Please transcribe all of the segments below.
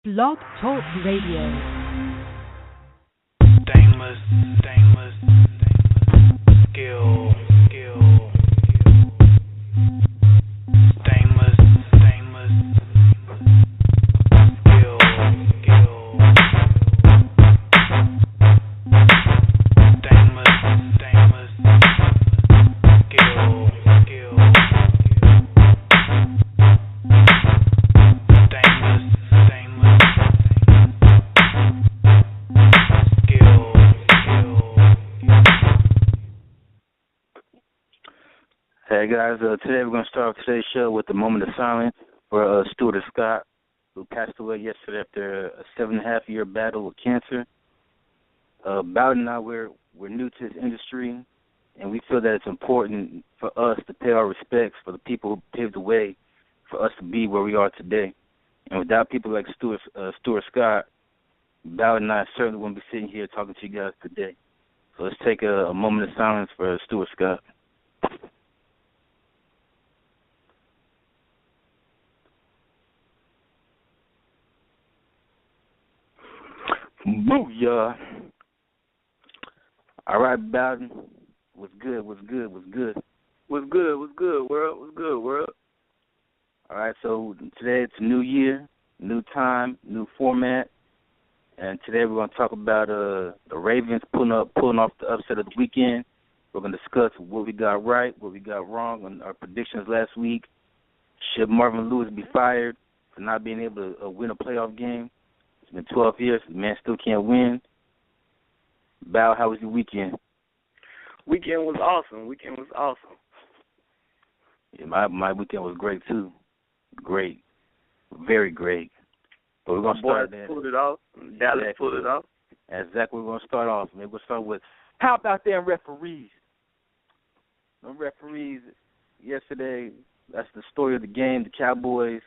Blog Talk Radio. Stainless, skill, stainless, skill, stainless, skill, Hey guys, today we're going to start off today's show with a moment of silence for Stuart Scott, who passed away yesterday after a 7.5-year battle with cancer. Bowden and I, we're new to this industry, and we feel that it's important for us to pay our respects for the people who paved the way for us to be where we are today. And without people like Stuart Scott, Bowden and I certainly wouldn't be sitting here talking to you guys today. So let's take a moment of silence for Stuart Scott. Booyah. All right, Bowden. What's good, world? All right, so today it's a new year, new time, new format. And today we're going to talk about the Ravens pulling off the upset of the weekend. We're going to discuss what we got right, what we got wrong on our predictions last week. Should Marvin Lewis be fired for not being able to win a playoff game? It's been 12 years. The man still can't win. Bow, how was your weekend? Weekend was awesome. Yeah, my weekend was great, too. Great. Very great. But we're going to start there. Pulled it off. Dallas pulled it off. That's exactly what we're going to start off. Maybe we'll start with, how about them referees? The referees yesterday, that's the story of the game. The Cowboys,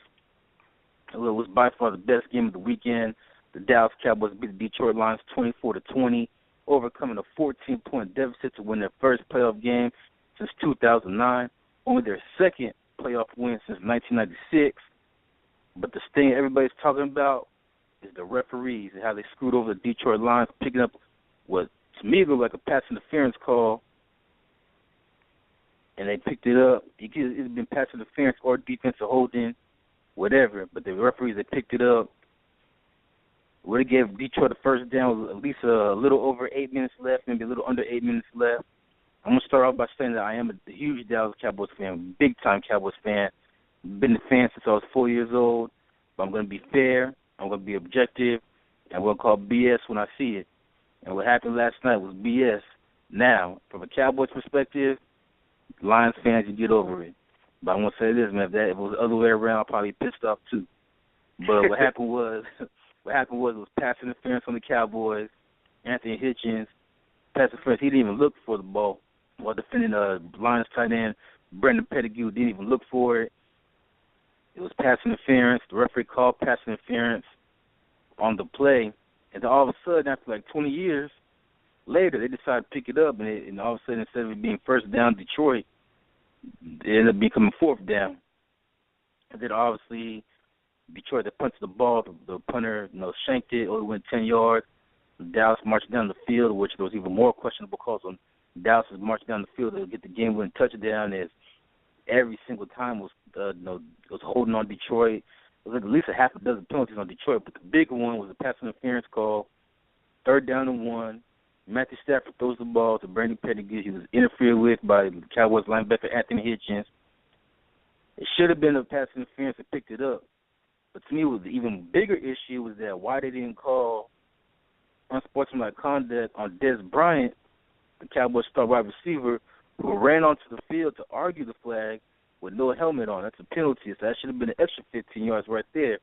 it was by far the best game of the weekend. The Dallas Cowboys beat the Detroit Lions 24-20, overcoming a 14-point deficit to win their first playoff game since 2009, only their second playoff win since 1996. But the thing everybody's talking about is the referees and how they screwed over the Detroit Lions, picking up what to me looked like a pass interference call, and they picked it up. It's been pass interference or defensive holding, whatever, but the referees, they picked it up. Would have gave Detroit the first down with at least a little over 8 minutes left, maybe a little under 8 minutes left. I'm going to start off by saying that I am a huge Dallas Cowboys fan, big-time Cowboys fan. Been a fan since I was 4 years old, but I'm going to be fair, I'm going to be objective, and I'm going to call BS when I see it. And what happened last night was BS. Now, from a Cowboys perspective, Lions fans, you get over it. But I'm going to say this, man, if it was the other way around, I'd probably be pissed off too. But what happened was it was pass interference on the Cowboys. Anthony Hitchens, pass interference, he didn't even look for the ball. While defending Lions tight end, Brendan Pettigrew didn't even look for it. It was pass interference. The referee called pass interference on the play. And then all of a sudden, after like 20 years later, they decided to pick it up. And all of a sudden, instead of it being first down Detroit, it ended up becoming fourth down. And then obviously, Detroit, they punted the ball. The punter, shanked it. Only went 10 yards. Dallas marched down the field, which there was even more questionable calls on Dallas was marching down the field to get the game-winning touchdown. As every single time was holding on Detroit. It was like at least a half a dozen penalties on Detroit, but the bigger one was a pass interference call. 3rd down and 1. Matthew Stafford throws the ball to Brandon Pettigrew. He was interfered with by the Cowboys linebacker Anthony Hitchens. It should have been a pass interference that picked it up. But to me, the even bigger issue was that why they didn't call unsportsmanlike conduct on Dez Bryant, the Cowboys star wide receiver, who ran onto the field to argue the flag with no helmet on. That's a penalty, so that should have been an extra 15 yards right there.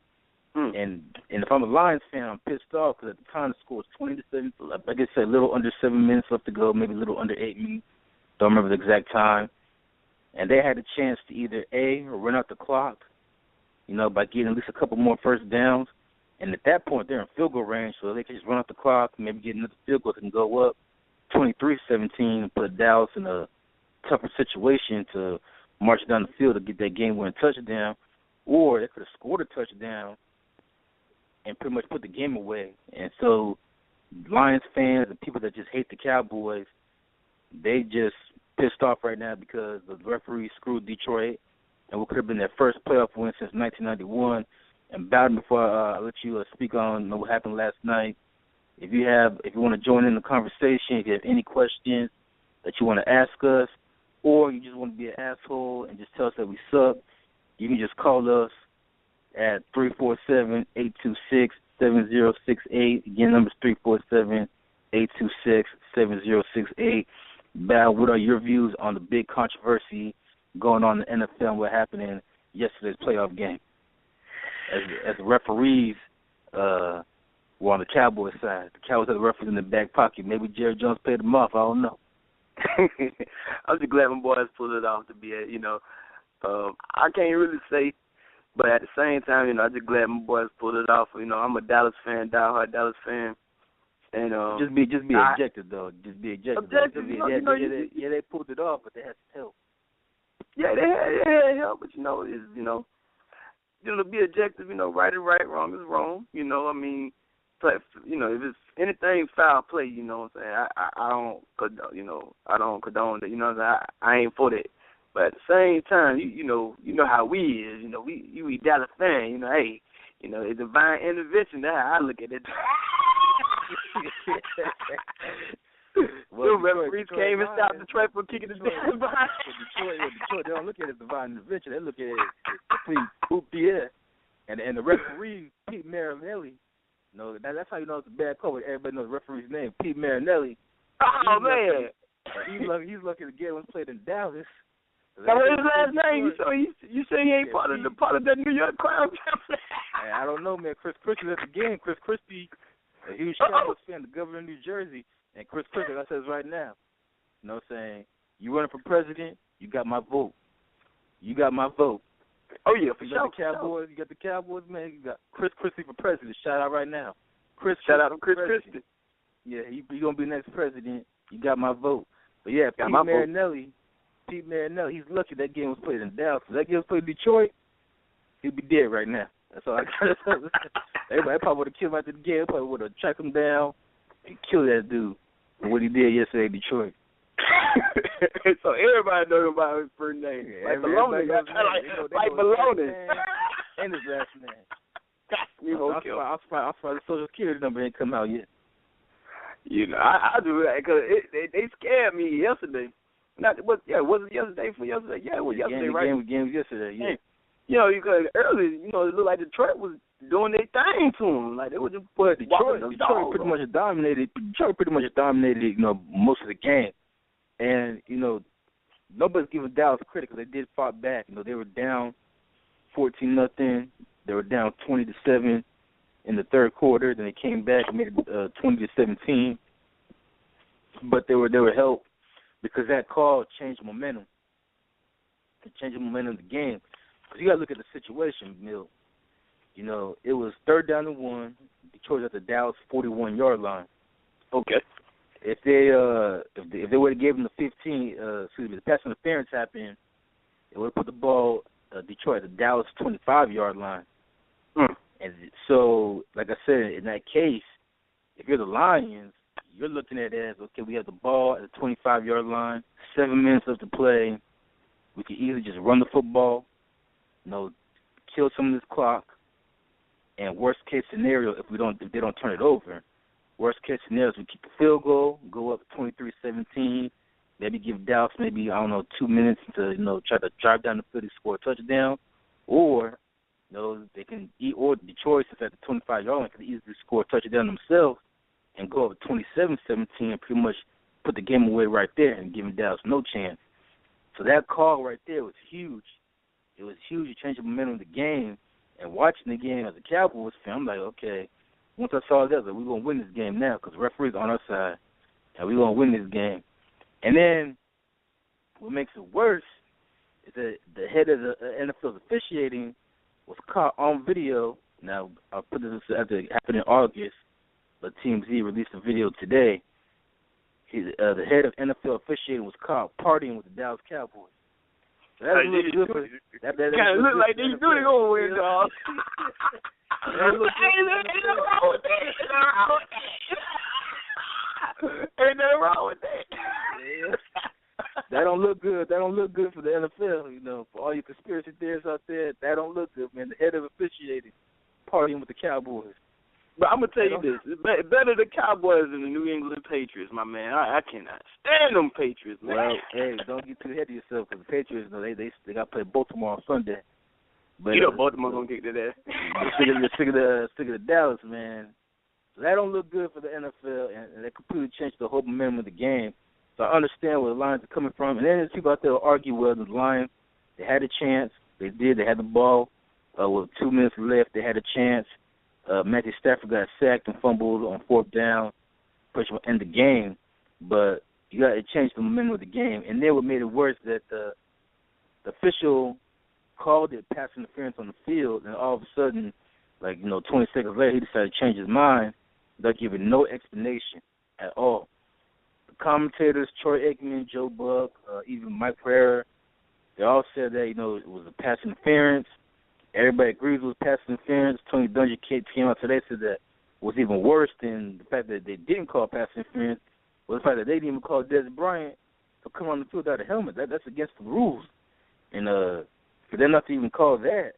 And if I'm a Lions fan, I'm pissed off because at the time the score was 20-7. I guess a little under 7 minutes left to go, maybe a little under 8 minutes. Don't remember the exact time. And they had a chance to either A, run out the clock, by getting at least a couple more first downs. And at that point, they're in field goal range, so they can just run out the clock, maybe get another field goal and go up 23-17 and put Dallas in a tougher situation to march down the field to get that game-winning touchdown. Or they could have scored a touchdown and pretty much put the game away. And so Lions fans and people that just hate the Cowboys, they just pissed off right now because the referee screwed Detroit and what could have been their first playoff win since 1991. And Bowden, before I let you speak on what happened last night, if you want to join in the conversation, if you have any questions that you want to ask us, or you just want to be an asshole and just tell us that we suck, you can just call us at 347-826-7068. Again, number is 347-826-7068. Bow, what are your views on the big controversy going on in the NFL and what happened in yesterday's playoff game? As the referees were on the Cowboys side. The Cowboys had the referees in the back pocket. Maybe Jerry Jones paid them off. I don't know. I'm just glad my boys pulled it off to be I can't really say, but at the same time, I'm just glad my boys pulled it off. I'm a Dallas fan, diehard Dallas fan. And just be objective though. Just be objective. They pulled it off, but they had some help. Yeah, they had help, but to be objective, right is right, wrong is wrong. If it's anything foul play, what I'm saying, I don't condone that. I ain't for that. But at the same time, you know how we is. We Dallas fan. Hey, it's divine intervention. That's how I look at it. Well, the referees came and stopped Detroit from kicking the damn behind. Detroit, they don't look at it as divine intervention. They look at it as complete hoop and the referee, Pete Marinelli, that's how you know it's a bad call. Everybody knows the referee's name, Pete Marinelli. Oh, man. He's lucky to get one played in Dallas. That was his last name. You say he ain't part of that New York crowd? Hey, I don't know, man. Chris Christie at the game. Chris Christie, a huge Cowboys fan, the governor of New Jersey. And Chris Christie, like I said right now, you know what I'm saying? You running for president, you got my vote. You got my vote. Oh, yeah, for you sure. Got the Cowboys, you got the Cowboys, man. You got Chris Christie for president. Shout out right now. Shout out to Chris Christie. Yeah, he going to be the next president. You got my vote. But, yeah, Pete Marinelli, he's lucky that game was played in Dallas. If that game was played in Detroit, he'd be dead right now. That's all I got to say. Everybody probably would have killed him after the game. They probably would have tracked him down and killed that dude for what he did yesterday in Detroit. So everybody knows about his first name. Yeah, like Baloney. Like Baloney. And his last name. I'm surprised the Social Security number ain't come out yet. I do that because they scared me yesterday. Was it yesterday for yesterday? Yeah, it was yesterday, right? The game was yesterday, yeah. Because earlier, it looked like Detroit was doing their thing to them. Like they were just Detroit pretty much dominated. Most of the game. And, nobody's giving Dallas credit because they did fight back. They were down 14-0. They were down 20-7 in the third quarter. Then they came back and made it 20-17. But they were helped because that call changed momentum. It changed the momentum of the game. Because you got to look at the situation, Mill. It was 3rd down and 1. Detroit at the Dallas 41-yard line. Okay. If they would have given them the 15, the pass interference happened, it would have put the ball Detroit at the Dallas 25-yard line. And so, like I said, in that case, if you're the Lions, you're looking at it as, okay, we have the ball at the 25-yard line, 7 minutes left to play. We can easily just run the football, kill some of this clock. And worst case scenario, if they don't turn it over, worst case scenario is we keep the field goal, go up 23-17, maybe give Dallas 2 minutes to try to drive down the field and score a touchdown, or they can or Detroit is at the 25-yard line can easily score a touchdown themselves and go up 27-17 and pretty much put the game away right there and giving Dallas no chance. So that call right there was huge. It was huge. It changed the momentum of the game. And watching the game as a Cowboys fan, I'm like, okay, once I saw that, we're going to win this game now because the referee's on our side, and we're going to win this game. And then what makes it worse is that the head of the NFL's officiating was caught on video. Now, I'll put this after it happened in August, but TMZ released a video today. The head of NFL officiating was caught partying with the Dallas Cowboys. That doesn't look good for that. That kind of look like they do it going win, dog. Ain't nothing wrong with that. Ain't nothing wrong with that. That don't look good. That don't look good for the NFL. You know, for all you conspiracy theorists out there, that don't look good, man. The head of officiating, partying with the Cowboys. But I'm gonna tell you this: it's better the Cowboys than the New England Patriots, my man. I cannot stand them Patriots, man. Well, hey, don't get too ahead of yourself, because the Patriots, you know, they got to play Baltimore on Sunday. But you know Baltimore gonna kick their ass. Stick of the Dallas, man. So that don't look good for the NFL, and that completely changed the whole momentum of the game. So I understand where the Lions are coming from. And then there's people out there who argue, well, the Lions, they had a chance. They did. They had the ball with 2 minutes left. They had a chance. Matthew Stafford got sacked and fumbled on 4th down, which will end the game. But you got to change the momentum of the game. And then what made it worse that the official called it pass interference on the field, and all of a sudden, 20 seconds later, he decided to change his mind without giving no explanation at all. The commentators, Troy Aikman, Joe Buck, even Mike Pereira, they all said that, it was a pass interference. Everybody agrees with pass interference. Tony Dungy came out today and said that what's even worse than the fact that they didn't call pass interference was the fact that they didn't even call Des Bryant for coming on the field without a helmet. That's against the rules. And for them not to even call that,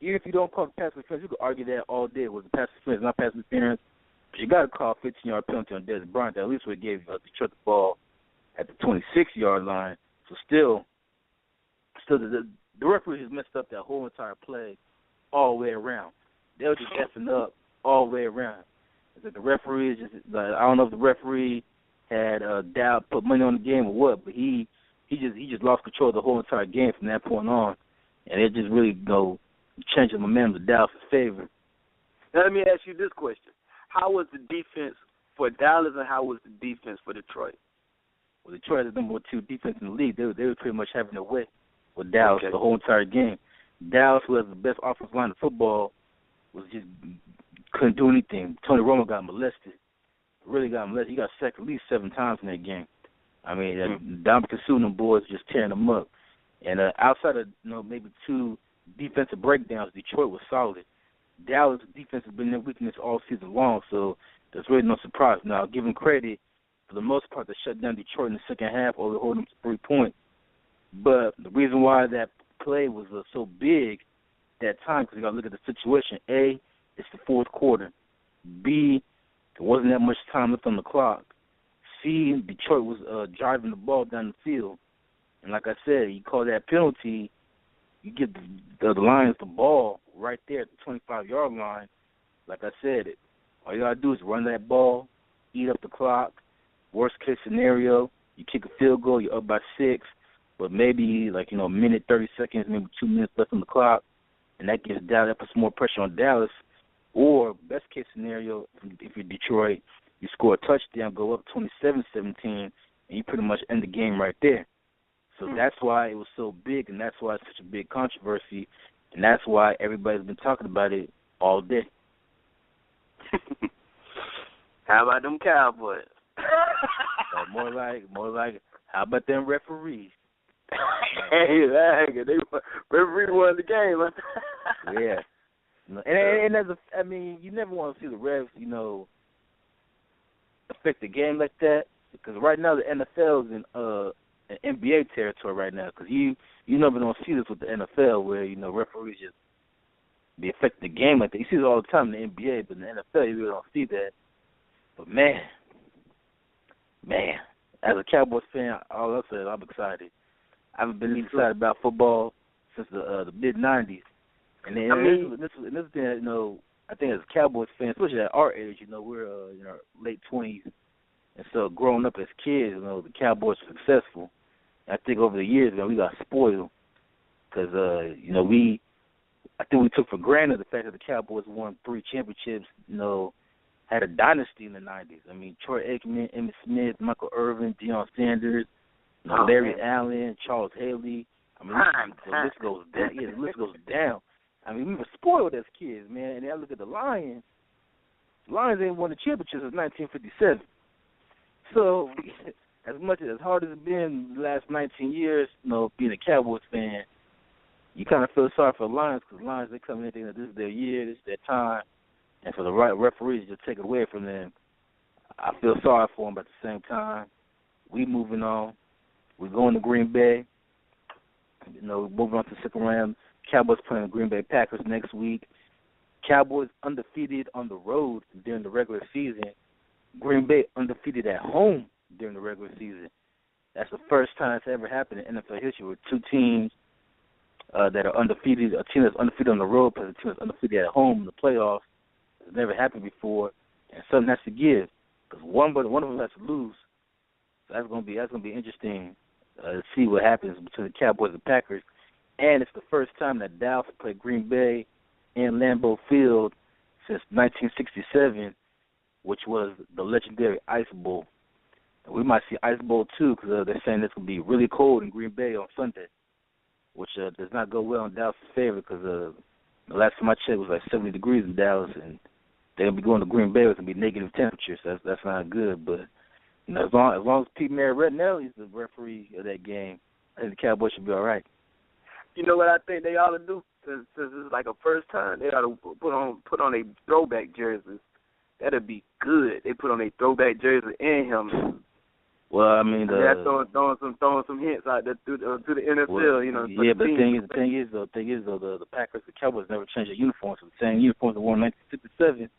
even if you don't call the pass interference, you could argue that all day. Was the pass interference, not pass interference? But you got to call a 15-yard penalty on Des Bryant. That at least would give Detroit the ball at the 26-yard line. So still the referee has messed up that whole entire play all the way around. They were just effing up all the way around. The referee is just I don't know if the referee had doubt, put money on the game or what, but he just lost control of the whole entire game from that point on, and it just really changed the momentum to Dallas' favor. Now let me ask you this question: how was the defense for Dallas, and how was the defense for Detroit? Well, Detroit is the number 2 defense in the league. They were pretty much having their way with Dallas the whole entire game. Dallas, who has the best offensive line in football, couldn't do anything. Tony Romo got molested. Really got molested. He got sacked at least 7 times in that game. I mean, Dominic Sue and them boys just tearing them up. And outside of maybe 2 defensive breakdowns, Detroit was solid. Dallas' defense has been their weakness all season long, so there's really no surprise. Now, give them credit, for the most part, they shut down Detroit in the second half, or they hold them to 3 points. But the reason why that play was so big that time, because you got to look at the situation. A, it's the 4th quarter. B, there wasn't that much time left on the clock. C, Detroit was driving the ball down the field. And like I said, you call that penalty, you give the Lions the ball right there at the 25-yard line. Like I said, all you got to do is run that ball, eat up the clock. Worst case scenario, you kick a field goal, you're up by 6. But maybe a minute, 30 seconds, maybe 2 minutes left on the clock, and that gives Dallas, that puts more pressure on Dallas. Or best case scenario, if you're Detroit, you score a touchdown, go up 27-17, and you pretty much end the game right there. So that's why it was so big, and that's why it's such a big controversy, and that's why everybody's been talking about it all day. How about them Cowboys? More like, how about them referees? Hey, they referee won the game. Yeah, and you never want to see the refs, affect the game like that, because right now the NFL is in NBA territory right now, because you never don't see this with the NFL where referees just be affecting the game like that. You see it all the time in the NBA, but in the NFL you really don't see that. But man, as a Cowboys fan, all I'll say is I'm excited. I haven't been excited about football since the mid-'90s. And then this thing, I think as a Cowboys fan, especially at our age, we're in our late 20s. And so growing up as kids, the Cowboys were successful. And I think over the years, we got spoiled because, I think we took for granted the fact that the Cowboys won 3 championships, had a dynasty in the 90s. I mean, Troy Aikman, Emmitt Smith, Michael Irvin, Deion Sanders, Larry Allen, Charles Haley. I mean, the list goes down. Yeah, the list goes down. I mean, we were spoiled as kids, man. And then I look at the Lions. The Lions ain't won the championship since 1957. So as hard as it's been the last 19 years, being a Cowboys fan, you kind of feel sorry for the Lions because Lions, they come in thinking that this is their year, this is their time, and for the right referees to take it away from them, I feel sorry for them. But at the same time, we moving on. We're going to Green Bay. Moving on to the second round. Cowboys playing the Green Bay Packers next week. Cowboys undefeated on the road during the regular season. Green Bay undefeated at home during the regular season. That's the first time it's ever happened in NFL history with two teams that are undefeated, a team that's undefeated on the road, plus a team that's undefeated at home in the playoffs. It's never happened before, and something has to give because one of them has to lose. So that's gonna be interesting to see what happens between the Cowboys and Packers. And it's the first time that Dallas played Green Bay in Lambeau Field since 1967, which was the legendary Ice Bowl. And we might see Ice Bowl too because they're saying it's gonna be really cold in Green Bay on Sunday, which does not go well in Dallas' favor because the last time I checked it was like 70 degrees in Dallas, and they're going to be going to Green Bay. It's going to be negative temperatures, so that's not good. But, as long as Pete Marinelli is the referee of that game, I think the Cowboys should be all right. You know what I think they ought to do? Since it's like a first time, they ought to put on a throwback jerseys. That'd be good. They put on a throwback jersey and helmet. Well, I mean, they're throwing some hints out there to the NFL, well, Yeah, but the thing is, the Packers, the Cowboys never changed their uniforms. So the same uniforms they wore in 1967,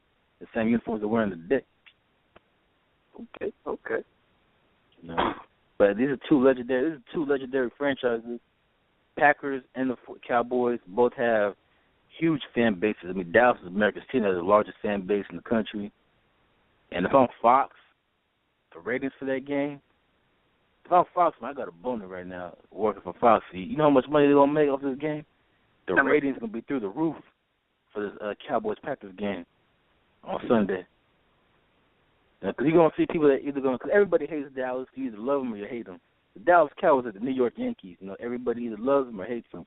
the same uniforms they're wearing today. Okay. But these are two legendary franchises. Packers and the Cowboys both have huge fan bases. I mean, Dallas is America's team that has the largest fan base in the country. And if I'm Fox, the ratings for that game, if I'm Fox, man, I got a boner right now working for Fox. You know how much money they're going to make off this game? The ratings are going to be through the roof for this Cowboys-Packers game on Sunday. Because you're going to see people that because everybody hates Dallas. You either love them or you hate them. The Dallas Cowboys are the New York Yankees. Everybody either loves them or hates them.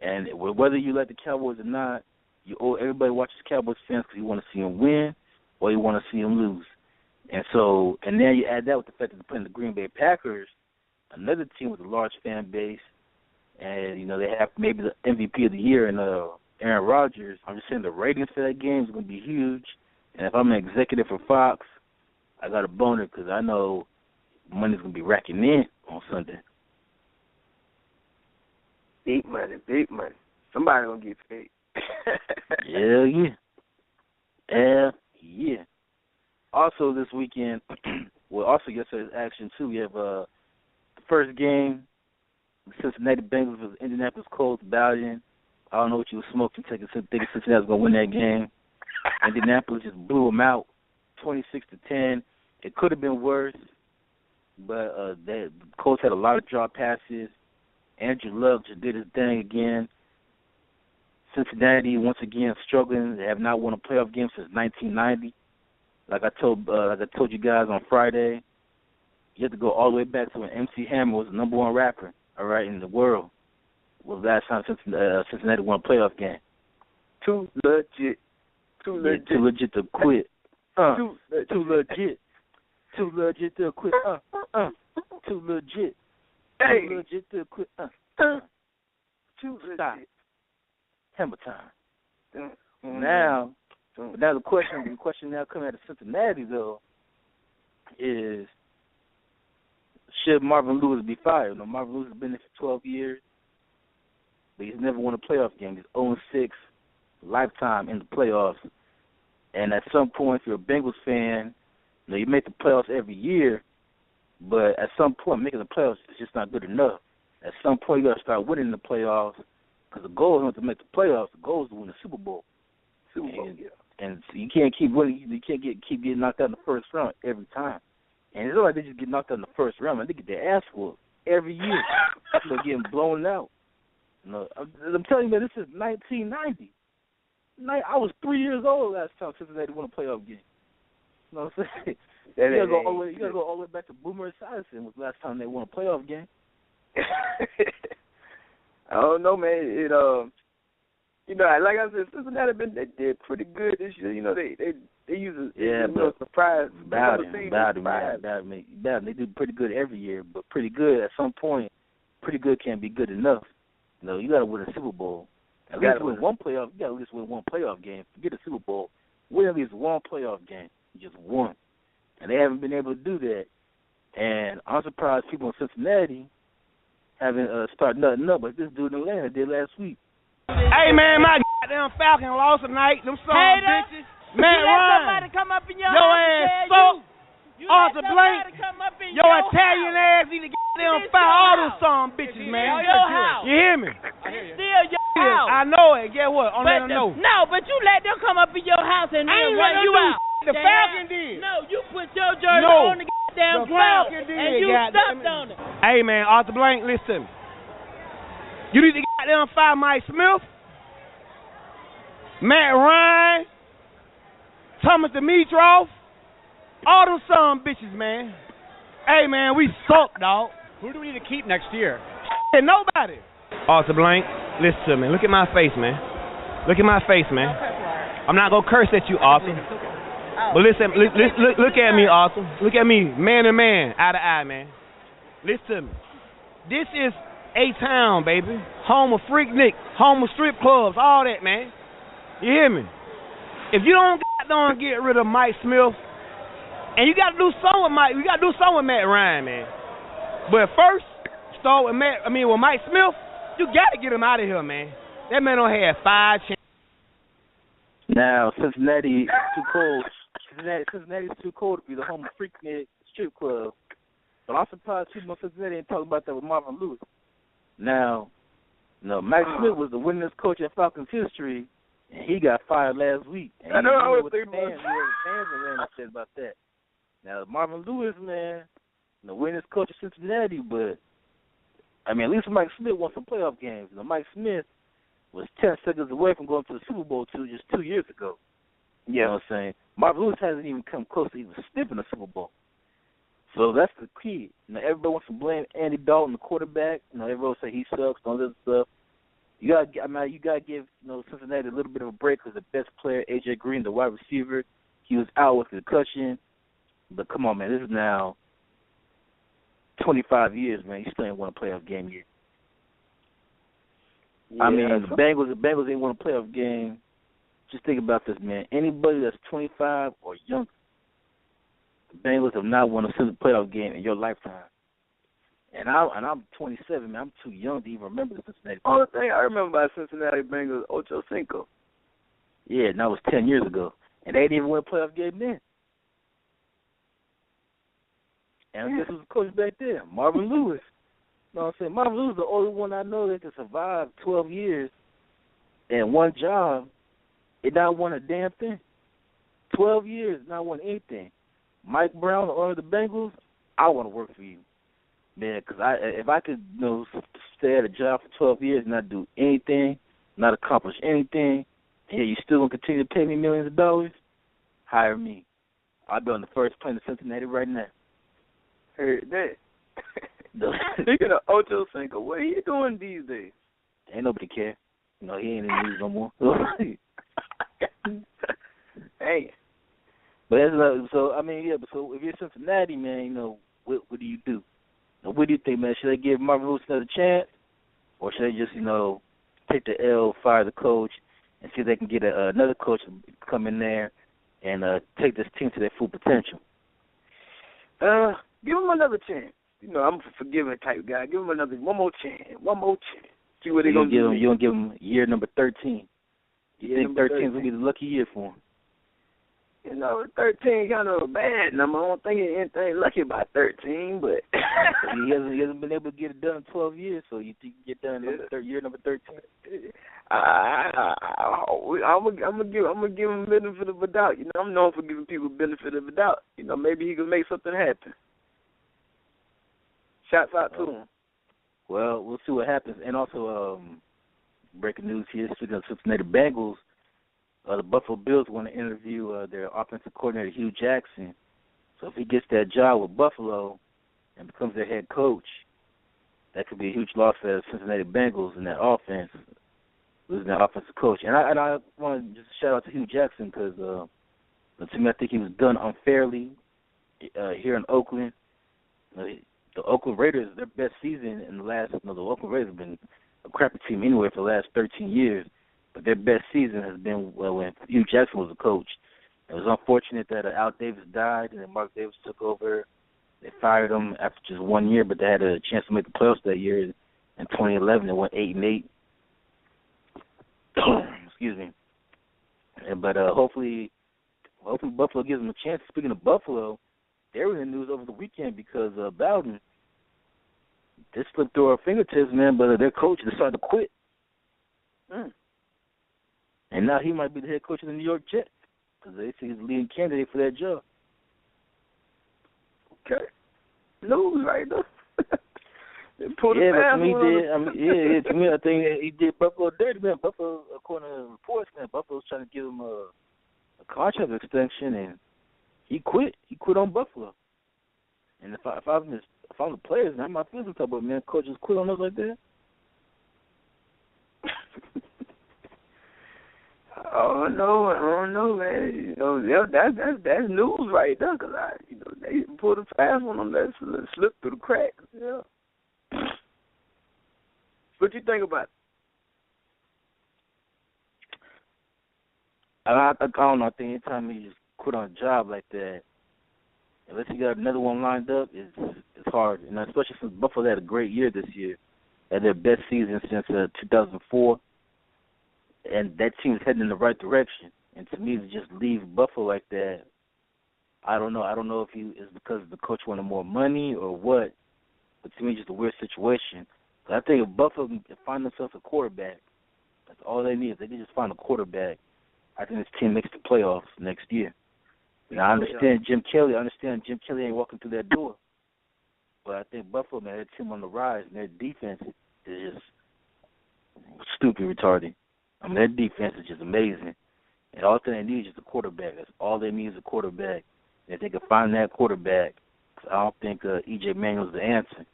And whether you like the Cowboys or not, everybody watches Cowboys fans because you want to see them win or you want to see them lose. And then you add that with the fact that they're playing the Green Bay Packers, another team with a large fan base, and, they have maybe the MVP of the year in Aaron Rodgers. I'm just saying the ratings for that game is going to be huge. And if I'm an executive for Fox, I got a boner because I know money's going to be racking in on Sunday. Big money. Somebody's going to get paid. Hell yeah. Also this weekend, also yesterday's action too, we have the first game, Cincinnati Bengals versus Indianapolis Colts, M.Bowden. I don't know what you were smoking, thinking Cincinnati was going to win that game. Indianapolis just blew them out, 26-10. It could have been worse, but the Colts had a lot of drop passes. Andrew Luck just did his thing again. Cincinnati, once again, struggling. They have not won a playoff game since 1990. Like I told you guys on Friday, you have to go all the way back to when MC Hammer was the number one rapper, all right, in the world. Was the last time Cincinnati won a playoff game. Too legit to quit. Too legit to quit. Too legit. Hey. Too legit to quit. Too legit. Stop. Hammer time. Mm-hmm. Now the question now coming out of Cincinnati though is, should Marvin Lewis be fired? Marvin Lewis has been there for 12 years, but he's never won a playoff game. He's 0-6 lifetime in the playoffs. And at some point, if you're a Bengals fan, you make the playoffs every year, but at some point, making the playoffs is just not good enough. At some point, you got to start winning the playoffs, because the goal is not to make the playoffs. The goal is to win the Super Bowl. And so you can't keep winning. You can't keep getting knocked out in the first round every time. And it's not like they just get knocked out in the first round. Man, they get their ass whooped every year. They're getting blown out. I'm telling you, man, this is 1990. I was 3 years old last time Cincinnati won a playoff game. You know what I'm saying? You gotta go all the way back to Boomer Esiason was the last time they won a playoff game. I don't know, man. Like I said, Cincinnati they did pretty good this year. They They use surprise. Bowden, they do pretty good every year, but pretty good at some point. Pretty good can't be good enough. You got to win a Super Bowl. At least win one playoff. You got to at least win one playoff game. Forget a Super Bowl. Win at least one playoff game. Just one. And they haven't been able to do that. And I'm surprised people in Cincinnati haven't started nothing up like this dude in Atlanta did last week. Hey, man, my goddamn Falcon lost tonight. Them son of bitches. Man, you let somebody come up in your ass suck. Arthur Blank. Your Italian ass need to goddamn fire all those son of bitches, man. Your house. You hear me? Still your house. I know it. Guess what? Let them know. No, but you let them come up in your house and then run you out. The Falcon did. No, you put your jersey on the goddamn ground and you stepped on it. Hey, man, Arthur Blank, listen. You need to goddamn fire Mike Smith, Matt Ryan, Thomas Dimitroff, all them son bitches, man. Hey, man, we suck, dog. Who do we need to keep next year? Nobody. Arthur Blank, listen to me. Look at my face, man. Look at my face, man. I'm not gonna curse at you, Arthur. But listen, look at me, Arthur. Look at me, man to man, eye to eye, man. Listen to me. This is A-Town, baby. Home of Freaknik, home of strip clubs, all that, man. You hear me? If you don't get rid of Mike Smith, and you got to do something with Mike, you got to do something with Matt Ryan, man. But first, start with with Mike Smith. You got to get him out of here, man. That man don't have 5 chances. Now, Cincinnati is too cold. Cincinnati's too cold to be the home of Freaknik strip club. But I'm surprised people in Cincinnati ain't talking about that with Marvin Lewis. Now, Mike Smith was the winningest coach in Falcons history, and he got fired last week. And I know what the fans around said about that. Now, Marvin Lewis, man, the winningest coach of Cincinnati, but at least Mike Smith won some playoff games. Mike Smith was 10 seconds away from going to the Super Bowl just 2 years ago. You know what I'm saying? Marvin Lewis hasn't even come close to even sniffing the Super Bowl. So that's the key. Everybody wants to blame Andy Dalton, the quarterback. Everyone say he sucks, all this stuff. You gotta give Cincinnati a little bit of a break because the best player, AJ Green, the wide receiver, he was out with concussion. But come on, man, this is now 25 years, man. You still ain't won a playoff game yet. Yeah, the Bengals ain't won a playoff game. Just think about this, man. Anybody that's 25 or younger, the Bengals have not won a single playoff game in your lifetime. And I'm 27, man. I'm too young to even remember the Cincinnati. Only thing I remember about Cincinnati Bengals, Ocho Cinco. Yeah, and that was 10 years ago. And they didn't even win a playoff game then. And guess who's the coach back there? Marvin Lewis. You know what I'm saying? Marvin Lewis is the only one I know that can survive 12 years and one job and not won a damn thing. 12 years, not won anything. Mike Brown, the owner of the Bengals, I want to work for you. Man, because if I could stay at a job for 12 years and not do anything, not accomplish anything, and you still going to continue to pay me millions of dollars, hire me. I'll be on the first plane to Cincinnati right now. Heard that. Speaking of Ocho Cinco, what are you doing these days? Ain't nobody care. He ain't in the news no more. Hey. But so if you're Cincinnati, man, what do you do? What do you think, man? Should they give Marvin Lewis another chance, or should they just take the L, fire the coach, and see if they can get another coach to come in there and take this team to their full potential? Give him another chance. I'm a forgiving type guy. Give him one more chance. See what they're going to do. You're going to give him year number 13. You think 13 is going to be the lucky year for him? 13 kind of a bad number. I don't think anything lucky about 13, but he hasn't been able to get it done in 12 years, so you think you can get done in year number 13? I'm gonna give him benefit of a doubt. I'm known for giving people benefit of a doubt. Maybe he can make something happen. Shouts out to him. Well, we'll see what happens. And also, breaking news here, speaking of Cincinnati Bengals, the Buffalo Bills want to interview their offensive coordinator, Hugh Jackson. So if he gets that job with Buffalo and becomes their head coach, that could be a huge loss for the Cincinnati Bengals in that offense, losing their offensive coach. And I want to just shout out to Hugh Jackson because But to me, I think he was done unfairly here in Oakland. The Oakland Raiders, their best season in the last, the Oakland Raiders have been a crappy team anyway for the last 13 years, but their best season has been when Hugh Jackson was the coach. It was unfortunate that Al Davis died and then Mark Davis took over. They fired him after just 1 year, but they had a chance to make the playoffs that year. In 2011, they went 8-8. Excuse me. But hopefully Buffalo gives them a chance. Speaking of Buffalo, they were in the news over the weekend because Bowden, they slipped through our fingertips, man, but their coach decided to quit. And now he might be the head coach of the New York Jets because they say he's the leading candidate for that job. Okay. News right there. Yeah, but to me, to me, I think he did Buffalo dirty, man. Buffalo, according to reports, man, Buffalo's trying to give him a contract extension, and he quit. He quit on Buffalo. And if I'm the players, man, my feelings talk about, man, coach just quit on us like that. I don't know, man. You know, that's news right there, cause they pulled a fast on them. That slipped through the cracks. Yeah. What you think about it? I don't know. I think anytime you just quit on a job like that, unless you got another one lined up, it's hard. You know, especially since Buffalo had a great year this year, had their best season since 2004, and that team's heading in the right direction. And to me, to just leave Buffalo like that, I don't know. I don't know if it's because the coach wanted more money or what, but to me, it's just a weird situation. But I think if Buffalo can find themselves a quarterback, that's all they need. If they can just find a quarterback, I think this team makes the playoffs next year. Now, I understand Jim Kelly. Jim Kelly ain't walking through that door. But I think Buffalo, man, that team on the rise, and their defense is just stupid retarded. I mean, their defense is just amazing. And all they need is just a quarterback. That's all they need is a quarterback. And if they can find that quarterback, I don't think E.J. Manuel's the answer.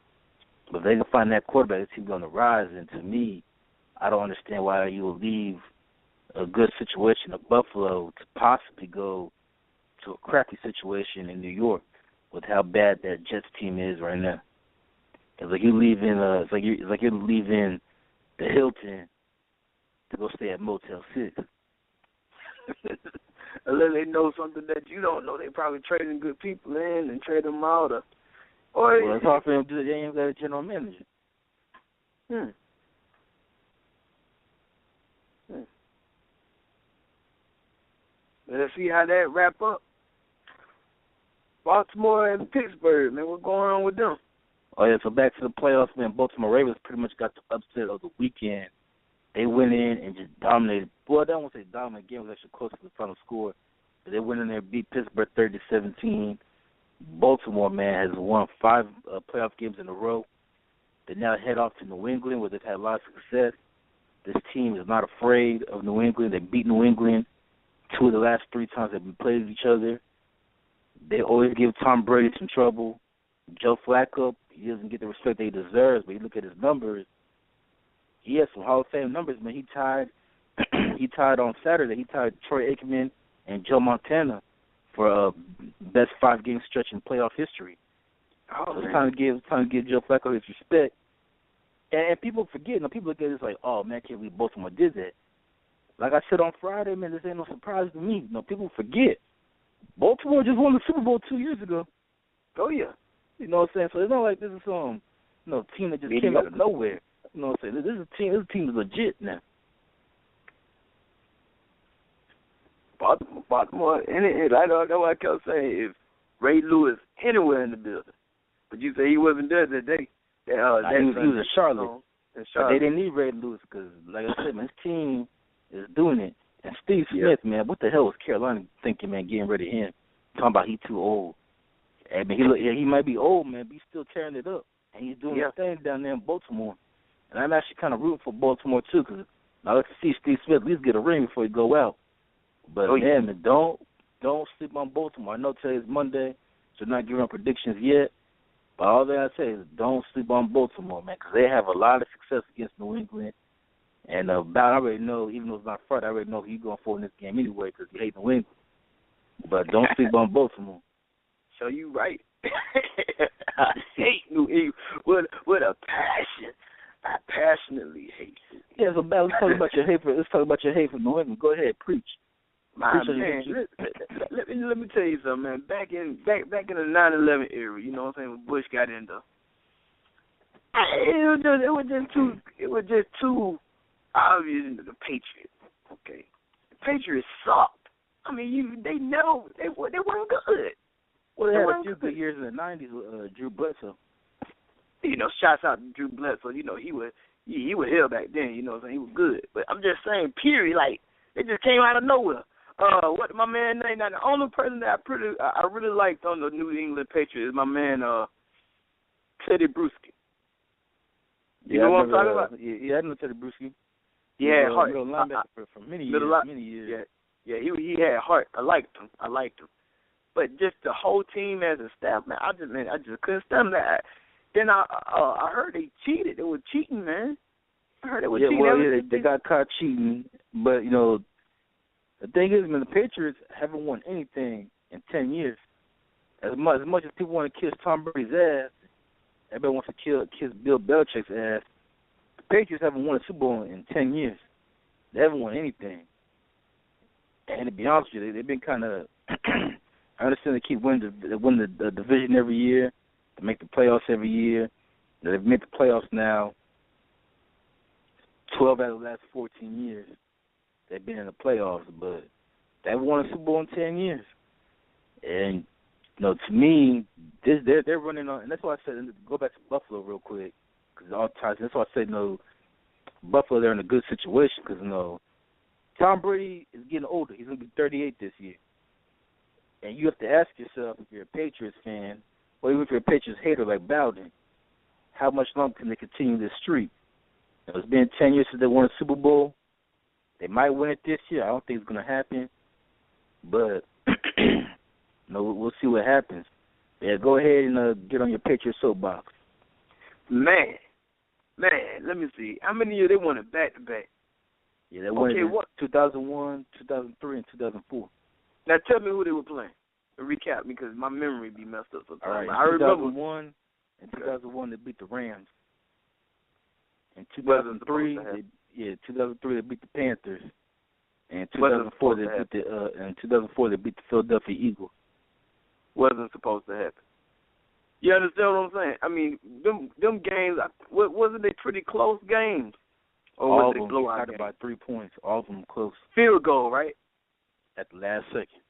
But if they can find that quarterback, the team's on the rise. And to me, I don't understand why you will leave a good situation of Buffalo to possibly go to a crappy situation in New York with how bad that Jets team is right now. It's like you leaving. It's like you're leaving the Hilton to go stay at Motel 6. Unless they know something that you don't know, they probably trading good people in and trade them out. Well, it's hard for them to do that. They ain't got a general manager. Let's see how that wrap up. Baltimore and Pittsburgh, man, what's going on with them? Oh, yeah, so back to the playoffs, man. Baltimore Ravens pretty much got the upset of the weekend. They went in and just dominated. Well, I don't want to say dominant. The game was actually close to the final score. But they went in there and beat Pittsburgh 30-17. Baltimore, man, has won 5 playoff games in a row. They now head off to New England, where they've had a lot of success. This team is not afraid of New England. They beat New England 2 of the last 3 times that we played each other. They always give Tom Brady some trouble. Joe Flacco, he doesn't get the respect that he deserves, but you look at his numbers, he has some Hall of Fame numbers, man. He tied on Saturday. He tied Troy Aikman and Joe Montana for a best 5-game stretch in playoff history. So it's time to give Joe Flacco his respect. And people forget. People look at it like, oh man, I can't believe Baltimore did that. Like I said on Friday, man, this ain't no surprise to me. People forget. Baltimore just won the Super Bowl 2 years ago. Oh yeah. You know what I'm saying? So it's not like this is some team that just came out of nowhere. You know what I'm saying? This team is legit now. Baltimore, and I know what I kept saying. If Ray Lewis anywhere in the building, but you say he wasn't there that day. He was in Charlotte. But they didn't need Ray Lewis because, like I said, man, his team is doing it. And Steve Smith, man, what the hell was Carolina thinking, man, getting rid of him? Talking about he too old. I mean, he might be old, man, but he's still tearing it up. And he's doing his thing down there in Baltimore. And I'm actually kind of rooting for Baltimore, too, because I like to see Steve Smith at least get a ring before he go out. But, man, don't sleep on Baltimore. I know today's Monday, so not giving up predictions yet. But all that I say is don't sleep on Baltimore, man, because they have a lot of success against New England. And I already know, even though it's not Friday, I already know he's going for in this game anyway because he hates New England. But don't sleep on both of them. So you right. I hate New England with a passion. I passionately hate it. Yeah, so let's talk about your hate for New England. Go ahead, preach. Man, let me tell you something, man. Back in the 9/11 era, you know what I'm saying, when Bush got in there, it was just too obvious into the Patriots. Okay, the Patriots sucked. I mean, they weren't good. Well, they had a few good years in the '90s with Drew Bledsoe. You know, shouts out to Drew Bledsoe. You know, he was hell back then. You know what I'm saying? He was good. But I'm just saying, period. Like, they just came out of nowhere. What my man name? Now, the only person that I really liked on the New England Patriots is my man Teddy Bruschi. You know what I'm talking about? Yeah, I know Teddy Bruschi. Yeah, heart. Middle linebacker for many years. Yeah, he had heart. I liked him. But just the whole team as a staff, man, I just couldn't stand that. Then I heard they cheated. They were cheating, man. I heard they were cheating. Well, they got caught cheating. But, you know, the thing is, man, the Patriots haven't won anything in 10 years. As much as people want to kiss Tom Brady's ass, everybody wants to kiss Bill Belichick's ass. The Patriots haven't won a Super Bowl in 10 years. They haven't won anything. And to be honest with you, they've been kind of I understand they keep winning the division every year. They make the playoffs every year. They've made the playoffs now 12 out of the last 14 years. They've been in the playoffs, but they haven't won a Super Bowl in 10 years. And, you know, to me, they're running on, and that's why I said, go back to Buffalo real quick, because all ties. That's why I said, you know, Buffalo, they're in a good situation, because, you know, Tom Brady is getting older. He's going to be 38 this year. And you have to ask yourself, if you're a Patriots fan, or even if you're a Patriots hater like M.Bowden, how much longer can they continue this streak? You know, it's been 10 years since they won a Super Bowl. They might win it this year. I don't think it's going to happen. But, you know, we'll see what happens. Yeah, go ahead and get on your Patriots soapbox. Man, let me see. How many years they won it back-to-back? Yeah, they won it in 2001, 2003, and 2004. Now tell me who they were playing. Recap, because my memory be messed up sometimes. All right, I remember 2001 they beat the Rams. In 2003, they beat the Panthers. And 2004 they beat the Philadelphia Eagles. Wasn't supposed to happen. You understand what I'm saying? I mean, them games, wasn't they pretty close games? Or all was of it them blowout by 3 points. All of them close. Field goal, right? At the last second.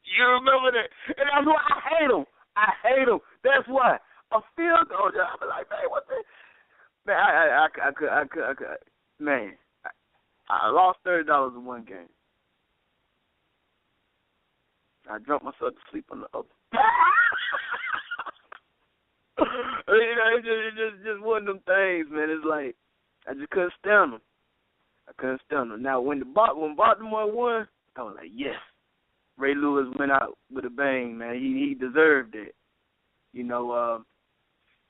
You remember that? And that's why I hate them. That's why. A field goal. I be like, man, what the? Man, I could. Man, I lost $30 in one game. I drunk myself to sleep on the other. You know, it's just one of them things, man. It's like, I just couldn't stand them. Now, when Baltimore won, I was like, yes. Ray Lewis went out with a bang, man. He deserved it. You know,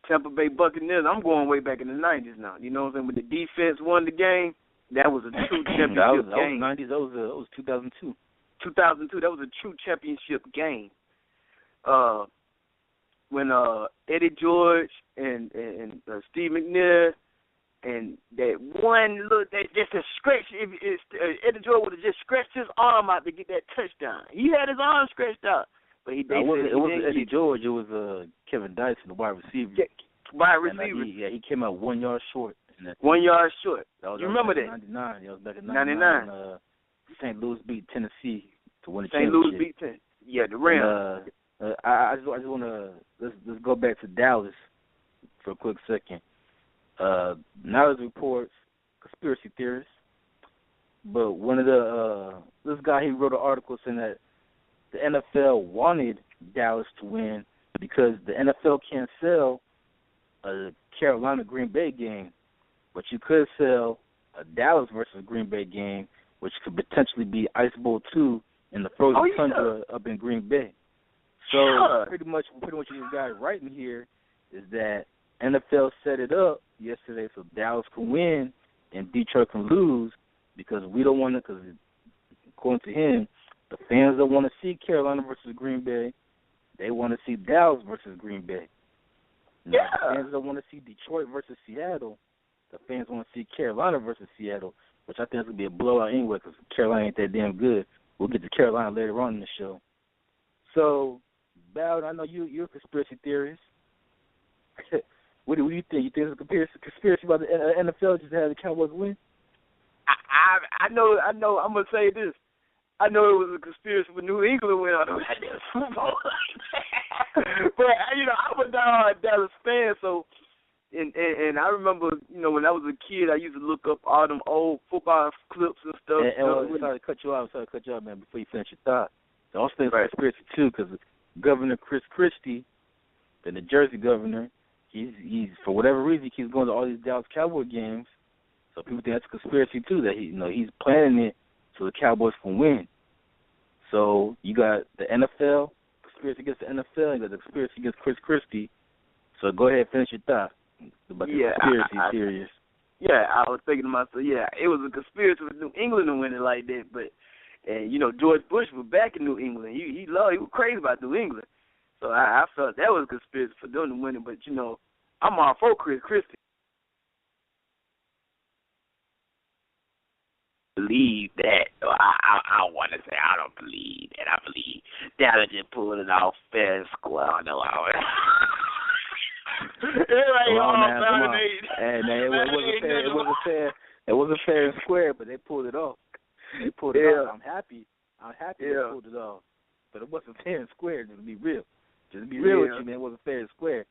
Tampa Bay Buccaneers, I'm going way back in the 90s now. You know what I'm saying? When the defense won the game, that was a true championship game. That was 90s. That was 2002. 2002, that was a true championship game. When Eddie George and Steve McNair and that one look, that just a scratch. If Eddie George would have just scratched his arm out to get that touchdown, he had his arm scratched out. But it wasn't Eddie George. It was Kevin Dyson, the wide receiver. Wide receiver. He came out 1 yard short. 1 yard short. You remember that? 99. It was back in 99. St. Louis beat Tennessee to win the championship. St. Louis beat Tennessee. Yeah, the Rams. I just want to let's go back to Dallas for a quick second. Now there's reports, conspiracy theorists, but one of this guy, he wrote an article saying that the NFL wanted Dallas to win because the NFL can't sell a Carolina Green Bay game, but you could sell a Dallas versus Green Bay game, which could potentially be Ice Bowl 2 in the frozen tundra up in Green Bay. So pretty much what this guy writing here is that NFL set it up yesterday so Dallas can win and Detroit can lose because we don't want to, because according to him, the fans don't want to see Carolina versus Green Bay. They want to see Dallas versus Green Bay. Now, the fans don't want to see Detroit versus Seattle. The fans want to see Carolina versus Seattle, which I think is going to be a blowout anyway because Carolina ain't that damn good. We'll get to Carolina later on in the show. So, Bowden, I know you're a conspiracy theorist. What do you think? You think it's a conspiracy about the NFL just to have the Cowboys win? I know. I'm gonna say this. I know it was a conspiracy for New England when I had that Super Bowl. But I'm a diehard Dallas fan, so and I remember, when I was a kid, I used to look up all them old football clips and stuff. Sorry to cut you off, man. Before you finish your thought, the also thing is a conspiracy too, because Governor Chris Christie, the New Jersey governor, he's for whatever reason he keeps going to all these Dallas Cowboy games. So people think that's a conspiracy too, that he's planning it so the Cowboys can win. So you got the NFL conspiracy against the NFL, you got the conspiracy against Chris Christie. So go ahead and finish your thought about the conspiracy theories. Yeah, I was thinking to myself, it was a conspiracy for New England to win it like that, but George Bush was back in New England. He was crazy about New England. So I felt that was a conspiracy for them to win it, but I'm all for Chris Christie. Believe that. I want to say I don't believe that. I believe Dallas just pulled it off fair and square. I know. Hey, man, it wasn't fair and square, but they pulled it off. They pulled it off. I'm happy they pulled it off. But it wasn't fair and square, just to be real. Just to be real with you, man, it wasn't fair and square.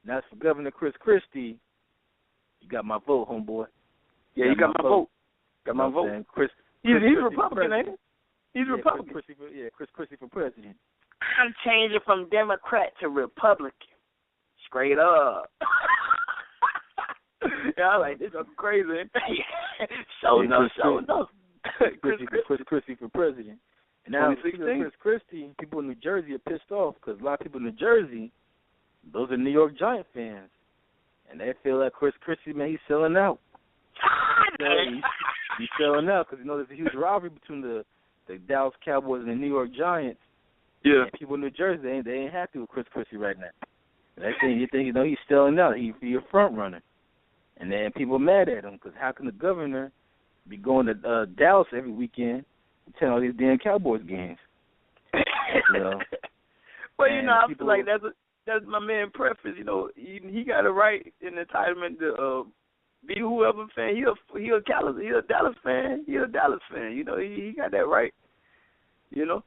Now, as for Governor Chris Christie, you got my vote, homeboy. You got my vote. Got my vote. He's Republican, ain't he? He's Republican. Chris Christie for president. I'm changing from Democrat to Republican. Straight up. I like this. I'm crazy. No. Chris Christie for president. And now, Chris Christie, people in New Jersey are pissed off because a lot of people in New Jersey, those are New York Giant fans. And they feel like Chris Christie, man, he's selling out. He's selling out because there's a huge rivalry between the Dallas Cowboys and the New York Giants. Yeah. And people in New Jersey, they ain't happy with Chris Christie right now. And you think he's selling out. He's a front runner. And then people are mad at him because how can the governor be going to Dallas every weekend and attend all these damn Cowboys games? Well, I feel like that's my man preference. He got a right and entitlement to be whoever fan. He a Dallas fan. He got that right. Yeah,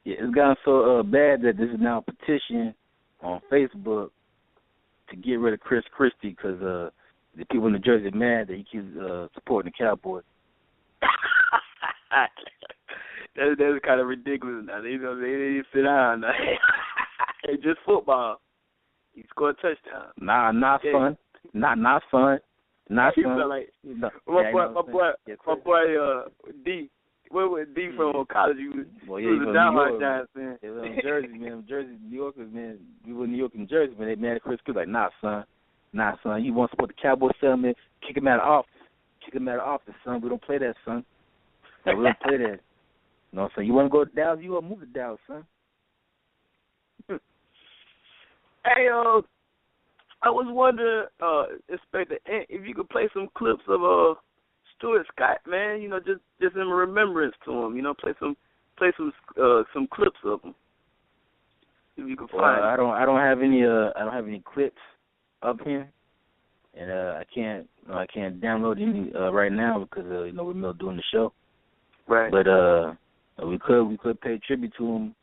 it's gotten so bad that there's now a petition on Facebook to get rid of Chris Christie because the people in New Jersey are mad that he keeps supporting the Cowboys. That's kind of ridiculous. Now they didn't sit down. It's just football. He scored a touchdown. Not fun. Not fun. Not fun. My boy D. Where was D from college? He was a diehard Giants fan. It was in Jersey, man. New Yorkers, man. We were in New York and Jersey, man. They mad at Chris Christie. Like, nah, son. You want to support the Cowboys settlement? Kick him out of office. Son. We don't play that, son. We don't play that. You know what I'm saying? You want to go to Dallas? You want to move to Dallas, son. Hey, I was wondering, Inspectah, if you could play some clips of Stuart Scott, man. Just in remembrance to him. Play some clips of him. If you could find. I don't have any clips of him, and I can't download any right now because we're still doing the show. Right. But we could pay tribute to him.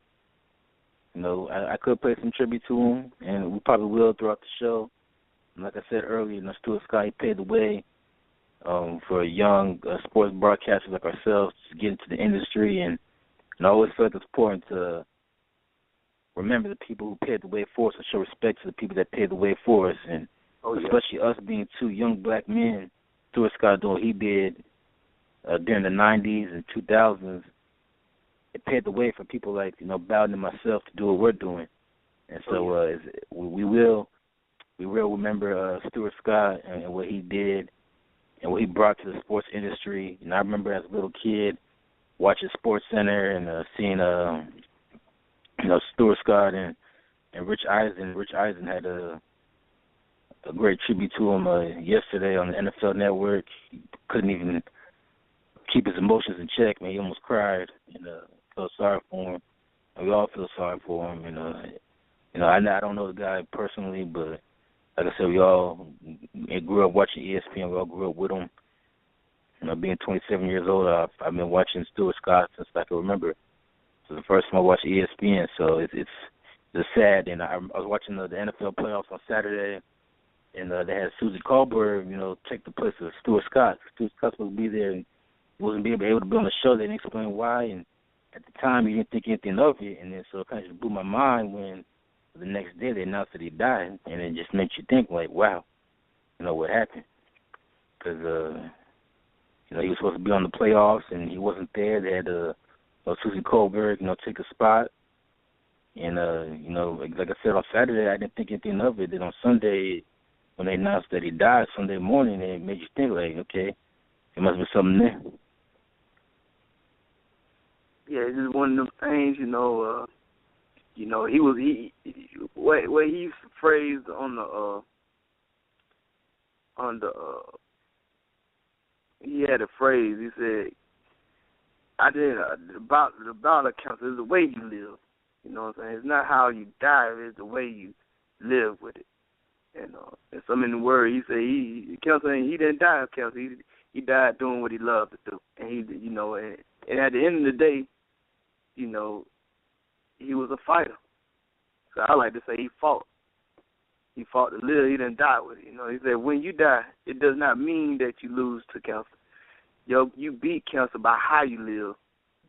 I could play some tribute to him, and we probably will throughout the show. And like I said earlier, Stuart Scott, he paved the way for young sports broadcasters like ourselves to get into the industry, and I always feel like it's important to remember the people who paved the way for us and show respect to the people that paved the way for us, and especially us being two young black men. Stuart Scott doing what he did during the 90s and 2000s. It paved the way for people like Bowden and myself to do what we're doing, and so we will remember Stuart Scott and what he did and what he brought to the sports industry. And I remember as a little kid, watching Sports Center and seeing Stuart Scott and Rich Eisen. Rich Eisen had a great tribute to him yesterday on the NFL Network. He couldn't even keep his emotions in check, man. He almost cried, and felt sorry for him. And we all feel sorry for him. And I don't know the guy personally, but like I said, we all grew up watching ESPN. We all grew up with him. Being 27 years old, I've been watching Stuart Scott since I can remember. So the first time I watched ESPN, so it's sad. And I was watching the NFL playoffs on Saturday, and they had Susie Colbert, take the place of Stuart Scott. Stuart Scott was supposed to be there, and he wasn't able to be on the show. They didn't explain why, and at the time, he didn't think anything of it. And then so it kind of just blew my mind when the next day they announced that he died, and it just makes you think, like, wow, what happened? Because, he was supposed to be on the playoffs, and he wasn't there. They had Susie Colbert, take a spot. And, like I said, on Saturday, I didn't think anything of it. Then on Sunday, when they announced that he died Sunday morning, it made you think, like, okay, there must be something there. Yeah, it's just one of them things, where he phrased he had a phrase. He said, "I did about accounts. It's the way you live. You know what I'm saying? It's not how you die. It's the way you live with it." And some in the word, he said he didn't die of cancer. He died doing what he loved to do. And he, and at the end of the day, he was a fighter. So I like to say he fought. He fought to live. He didn't die with it. He said when you die, it does not mean that you lose to cancer. You beat cancer by how you live,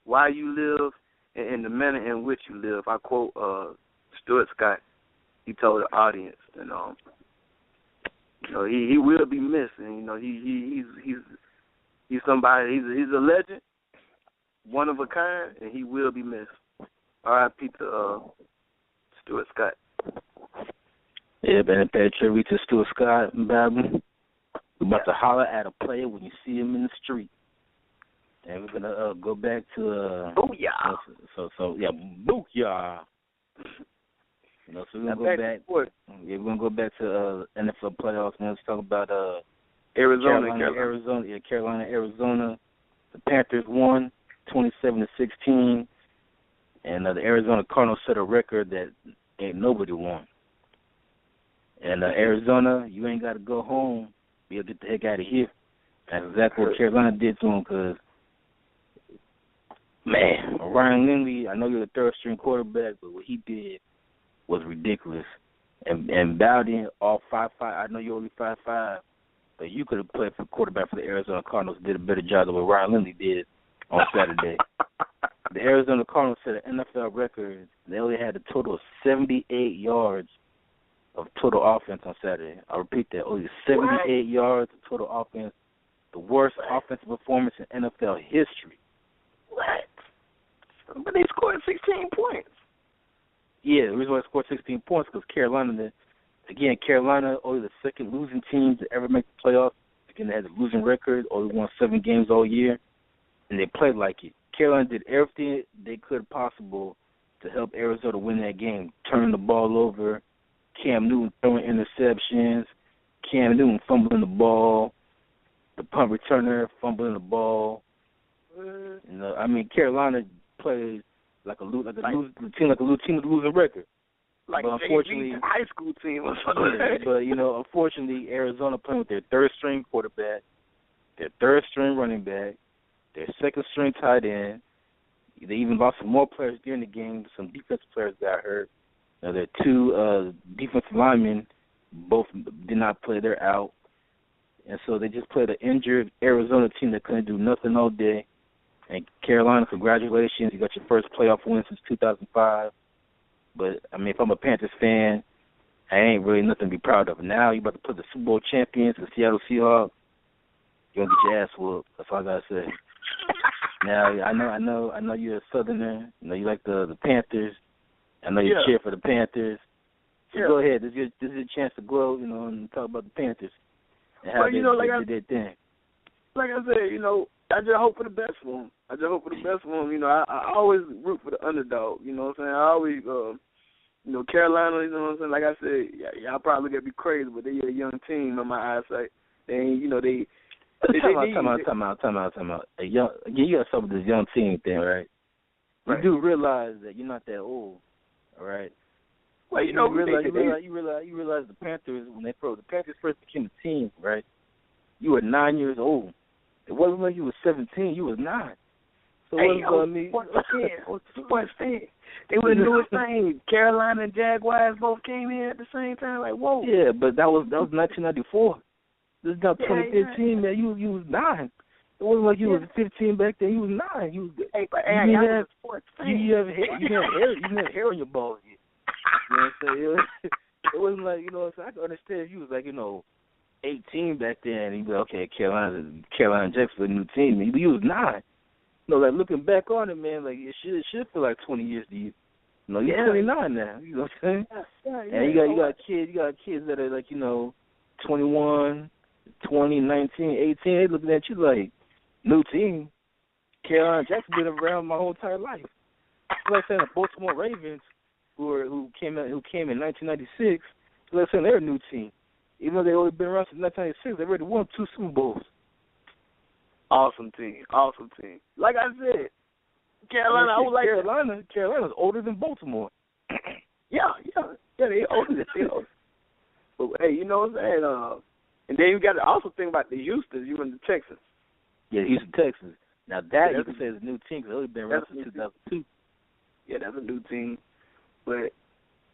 why you live, and the manner in which you live. I quote Stuart Scott. He told the audience, he will be missed, and he's somebody. He's a legend, one of a kind, and he will be missed. R.I.P. to Stuart Scott. Yeah, man, pay tribute to Stuart Scott and M.Bowden. We're about to holler at a player when you see him in the street. And we're gonna go back to booyah. So booyah. So we're gonna go back. Yeah, we're gonna go back to NFL playoffs. Now let's talk about Arizona. Carolina, Arizona. The Panthers won 27-16, and the Arizona Cardinals set a record that ain't nobody won. And Arizona, you ain't got to go home. You'll get the heck out of here. That's exactly what Carolina did to him because, man, Ryan Lindley, I know you're the third-string quarterback, but what he did was ridiculous. And Bowden, all 5'5", I know you're only 5'5", but you could have played for quarterback for the Arizona Cardinals, did a better job than what Ryan Lindley did on Saturday. The Arizona Cardinals set an NFL record. They only had a total of 78 yards of total offense on Saturday. I'll repeat that. Only 78 yards of total offense. The worst offensive performance in NFL history. What? But they scored 16 points. Yeah, the reason why they scored 16 points because Carolina, only the second losing team to ever make the playoffs. Again, they had a losing record, only won 7 games all year, and they played like it. Carolina did everything they could possible to help Arizona win that game, turning the ball over, Cam Newton throwing interceptions, Cam Newton fumbling the ball, the punt returner fumbling the ball. Carolina plays like a losing team with a losing record. Like but unfortunately, high school team or something. But unfortunately, Arizona playing with their third-string quarterback, their third-string running back, their second-string tight end. They even lost some more players during the game. Some defensive players got hurt. Their 2 defensive linemen both did not play. They're out. And so they just played an injured Arizona team that couldn't do nothing all day. And Carolina, congratulations. You got your first playoff win since 2005. But, if I'm a Panthers fan, I ain't really nothing to be proud of. Now you're about to put the Super Bowl champions, the Seattle Seahawks. You're going to get your ass whooped. That's all I got to say. Now, I know you're a Southerner. You like the Panthers. I know you cheer for the Panthers. So go ahead. This is a chance to go, and talk about the Panthers and how they did their thing. Like I said, I just hope for the best for him. You know, I always root for the underdog. You know what I'm saying? I always, you know, Carolina. You know what I'm saying? Like I said, y'all probably gonna be crazy, but they a young team in my eyesight. They ain't, you know, they. Time out. You got some of this young team thing, right? You do realize that you're not that old, all right? Well, you know, you realize the Panthers when the Panthers first became a team, right? You were 9 years old. It wasn't like you were 17. You was 9. So what's that? They was doing things. Carolina and Jaguars both came in at the same time. Like, whoa. Yeah, but that was 1994. This is now 2015, man. You was 9. It wasn't like you was 15 back then. You was 9. You have hair on your balls yet. You know what I'm saying? It wasn't like, you know what I'm saying? I can understand if you was like, you know, 18 back then, and you'd be like, okay, Carolina Jackson, a new team. But you was 9. You know, like looking back on it, man, like it should feel like 20 years to you. You know, you're 29 now. You know what I'm saying? Yeah. And you got kids that are like, you know, 21, 20, 19, 18. They looking at you like new team. Carolina Jackson been around my whole entire life. It's like saying the Baltimore Ravens, who came in 1996. It's like saying they're a new team. Even though they only been around since 1996, they already won 2 Super Bowls. Awesome team. Like I said, Carolina's older than Baltimore. Yeah, they older. But hey, you know what I'm saying? And then you got to also think about the Houston. You in the Texans. Yeah, Houston, Texans. Now that you can say is a new team because they've only been around since 2002. Yeah, that's a new team. But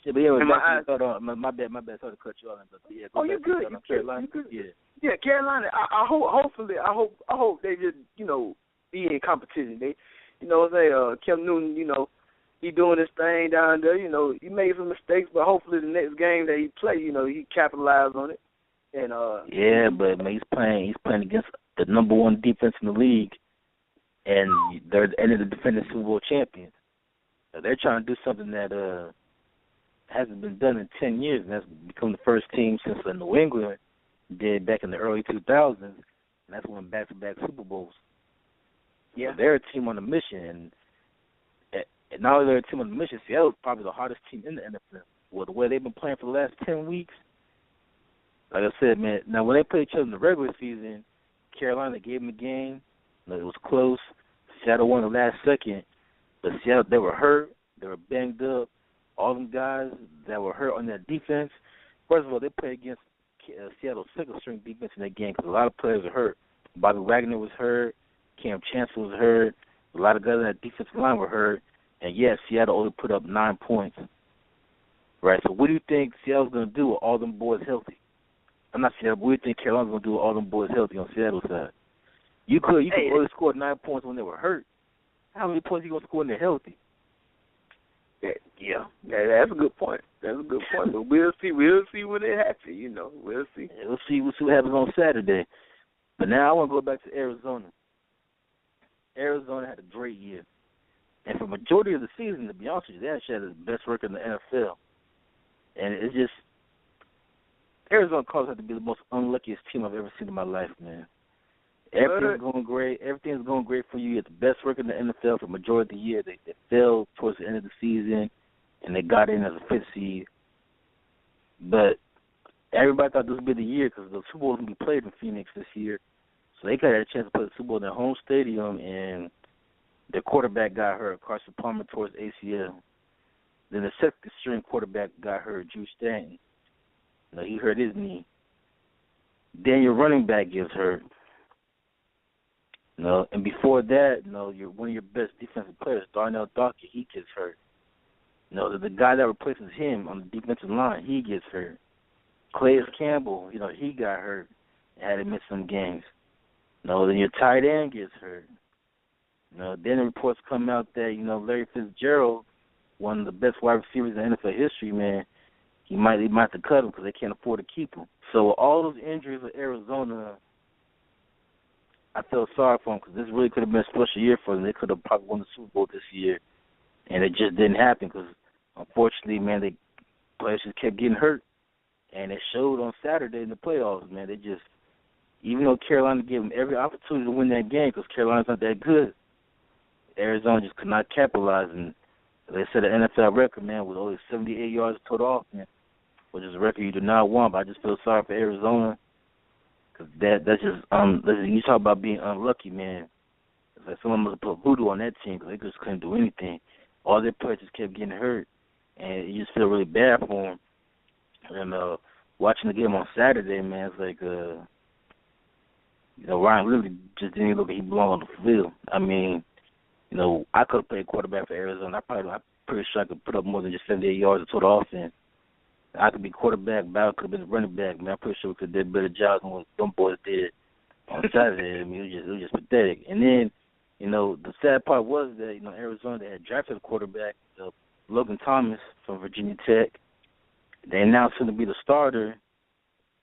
my bad. Sorry to cut you off. But yeah, you good? Carolina. You good? Yeah, Carolina. I hope they just, you know, be in competition. They, you know what I'm saying? Cam Newton, you know, he doing his thing down there. You know, he made some mistakes, but hopefully the next game that he play, you know, he capitalize on it. And but man, he's playing against the number 1 defense in the league, and they're the defending Super Bowl champions. So they're trying to do something that hasn't been done in 10 years, and that's become the first team since New England did back in the early 2000s, and that's won back-to-back Super Bowls. Yeah, so they're a team on a mission, and not only they're a team on a mission, Seattle's probably the hardest team in the NFL. Well, the way they've been playing for the last 10 weeks, like I said, man, now when they played each other in the regular season, Carolina gave them a game. You know, it was close. Seattle won the last second, but Seattle, they were hurt. They were banged up. All them guys that were hurt on their defense, first of all, they played against Seattle's second-string defense in that game because a lot of players are hurt. Bobby Wagner was hurt. Cam Chancellor was hurt. A lot of guys on that defensive line were hurt. And, yes, Seattle only put up 9 points. Right, so what do you think Seattle's going to do with all them boys healthy? I'm not Seattle, but what do you think Carolina's going to do with all them boys healthy on Seattle's side? You could only score 9 points when they were hurt. How many points are you going to score when they're healthy? Yeah, that's a good point. But we'll see when it happens. You know, we'll see. Yeah, we'll see what happens on Saturday. But now I want to go back to Arizona. Arizona had a great year, and for the majority of the season, to be honest with you, they actually had the best record in the NFL. And it's just Arizona Cardinals have to be the most unluckiest team I've ever seen in my life, man. Everything's going great. Everything's going great for you. You had the best record in the NFL for the majority of the year. They fell towards the end of the season, and they got in as a 5th seed. But everybody thought this would be the year because the Super Bowl was going to be played in Phoenix this year. So they could have had a chance to play the Super Bowl in their home stadium, and their quarterback got hurt. Carson Palmer tore his ACL. Then the second-string quarterback got hurt, Drew Stanton. You know, he hurt his knee. Then your running back gets hurt. You know, and before that, you know, one of your best defensive players, Darnell Dockett, he gets hurt. You know, the guy that replaces him on the defensive line, he gets hurt. Calais Campbell, you know, he got hurt and had to miss some games. You know, then your tight end gets hurt. You know, then the reports come out that, you know, Larry Fitzgerald, one of the best wide receivers in NFL history, man, he might have to cut him because they can't afford to keep him. So all those injuries with Arizona, I felt sorry for them because this really could have been a special year for them. They could have probably won the Super Bowl this year, and it just didn't happen because, unfortunately, man, players just kept getting hurt, and it showed on Saturday in the playoffs, man. even though Carolina gave them every opportunity to win that game because Carolina's not that good, Arizona just could not capitalize. And they set an NFL record, man, with only 78 yards of total offense, which is a record you do not want. But I just feel sorry for Arizona because that's just you talk about being unlucky, man. It's like someone must have put voodoo on that team because they just couldn't do anything. All their players just kept getting hurt, and you just feel really bad for them. And watching the game on Saturday, man, it's like Ryan Lilly just didn't look like he belonged on the field. I mean, I could have played quarterback for Arizona. I'm pretty sure I could put up more than just 78 yards of total offense. I could be quarterback, Bow could have been running back. Man, I'm pretty sure we could have did better jobs than what them boys did on Saturday. I mean, it was just pathetic. And then, the sad part was that, Arizona, they had drafted a quarterback, Logan Thomas from Virginia Tech. They announced him to be the starter.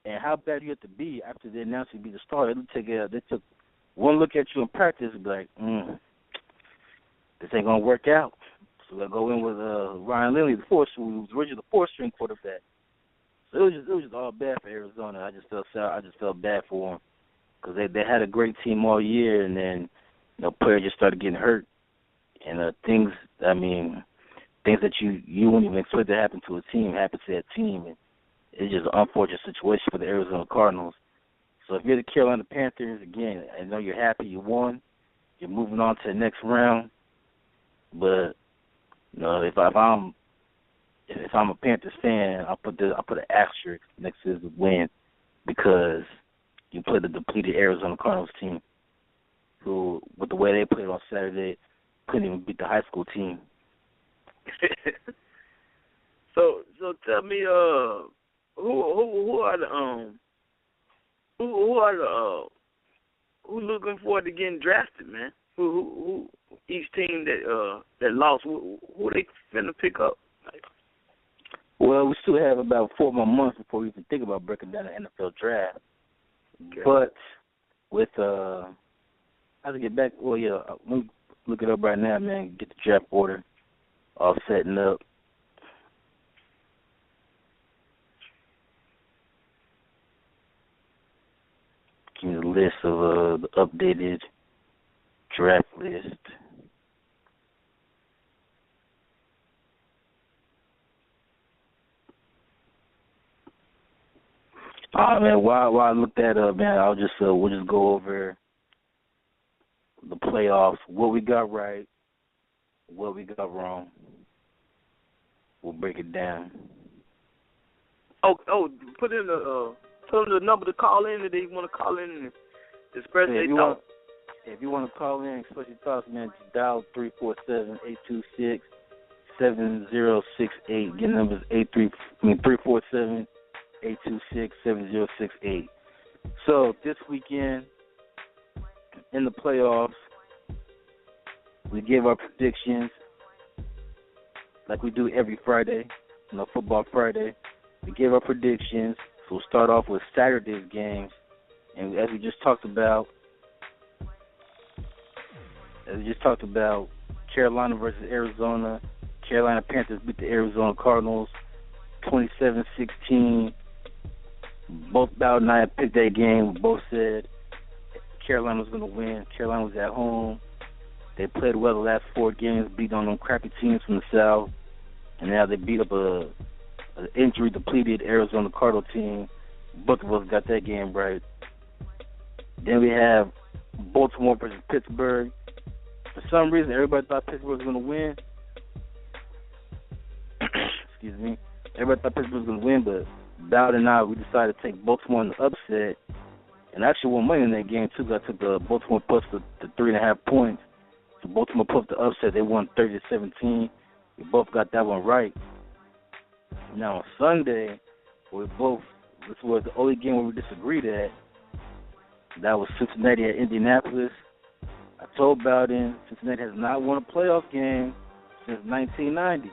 And how bad do you have to be after they announced him to be the starter? They took one look at you in practice and be like, this ain't going to work out. So they'll go in with Ryan Lilly, who was originally the fourth-string quarterback. So it was just all bad for Arizona. I just felt bad for them because they had a great team all year, and then players just started getting hurt, and things that you wouldn't even expect to happen to a team happen to that team. And it's just an unfortunate situation for the Arizona Cardinals. So if you're the Carolina Panthers, again, I know you're happy you won. You're moving on to the next round. But if I'm a Panthers fan, I'll put an asterisk next to the win because you played the depleted Arizona Cardinals team, who, with the way they played on Saturday, couldn't even beat the high school team. So tell me, who looking forward to getting drafted, man? Who each team that lost, who they finna pick up? Well, we still have about 4 more months before we even think about breaking down the NFL draft. Okay. But with how to get back? Well, yeah, let me look it up right now, man. Get the draft order all setting up. Give me the list of the updated draft list. Oh man, while I look that up, man, we'll just go over the playoffs, what we got right, what we got wrong. We'll break it down. Oh, put in tell them the number to call in if they want to call in and express their thoughts. If you want to call in and express your thoughts, man, just dial 347-826-7068. Again, number is 347-826-7068. So this weekend in the playoffs, we gave our predictions like we do every Friday, Football Friday. We gave our predictions. So we'll start off with Saturday's games. And as we just talked about, Carolina versus Arizona. Carolina Panthers beat the Arizona Cardinals 27-16. Both Bowden and I picked that game. We both said Carolina was going to win. Carolina was at home. They played well the last 4 games, beat on them crappy teams from the South. And now they beat up an injury-depleted Arizona Cardinal team. Both of us got that game right. Then we have Baltimore versus Pittsburgh. For some reason, everybody thought Pittsburgh was going to win. Excuse me. Everybody thought Pittsburgh was going to win, but Bowden and I, we decided to take Baltimore in the upset. And actually won money in that game, too. I took the Baltimore plus the 3.5 points. So Baltimore plus the upset. They won 30-17. We both got that one right. Now, on Sunday, this was the only game where we disagreed at. That was Cincinnati at Indianapolis. I told Bowden Cincinnati has not won a playoff game since 1990.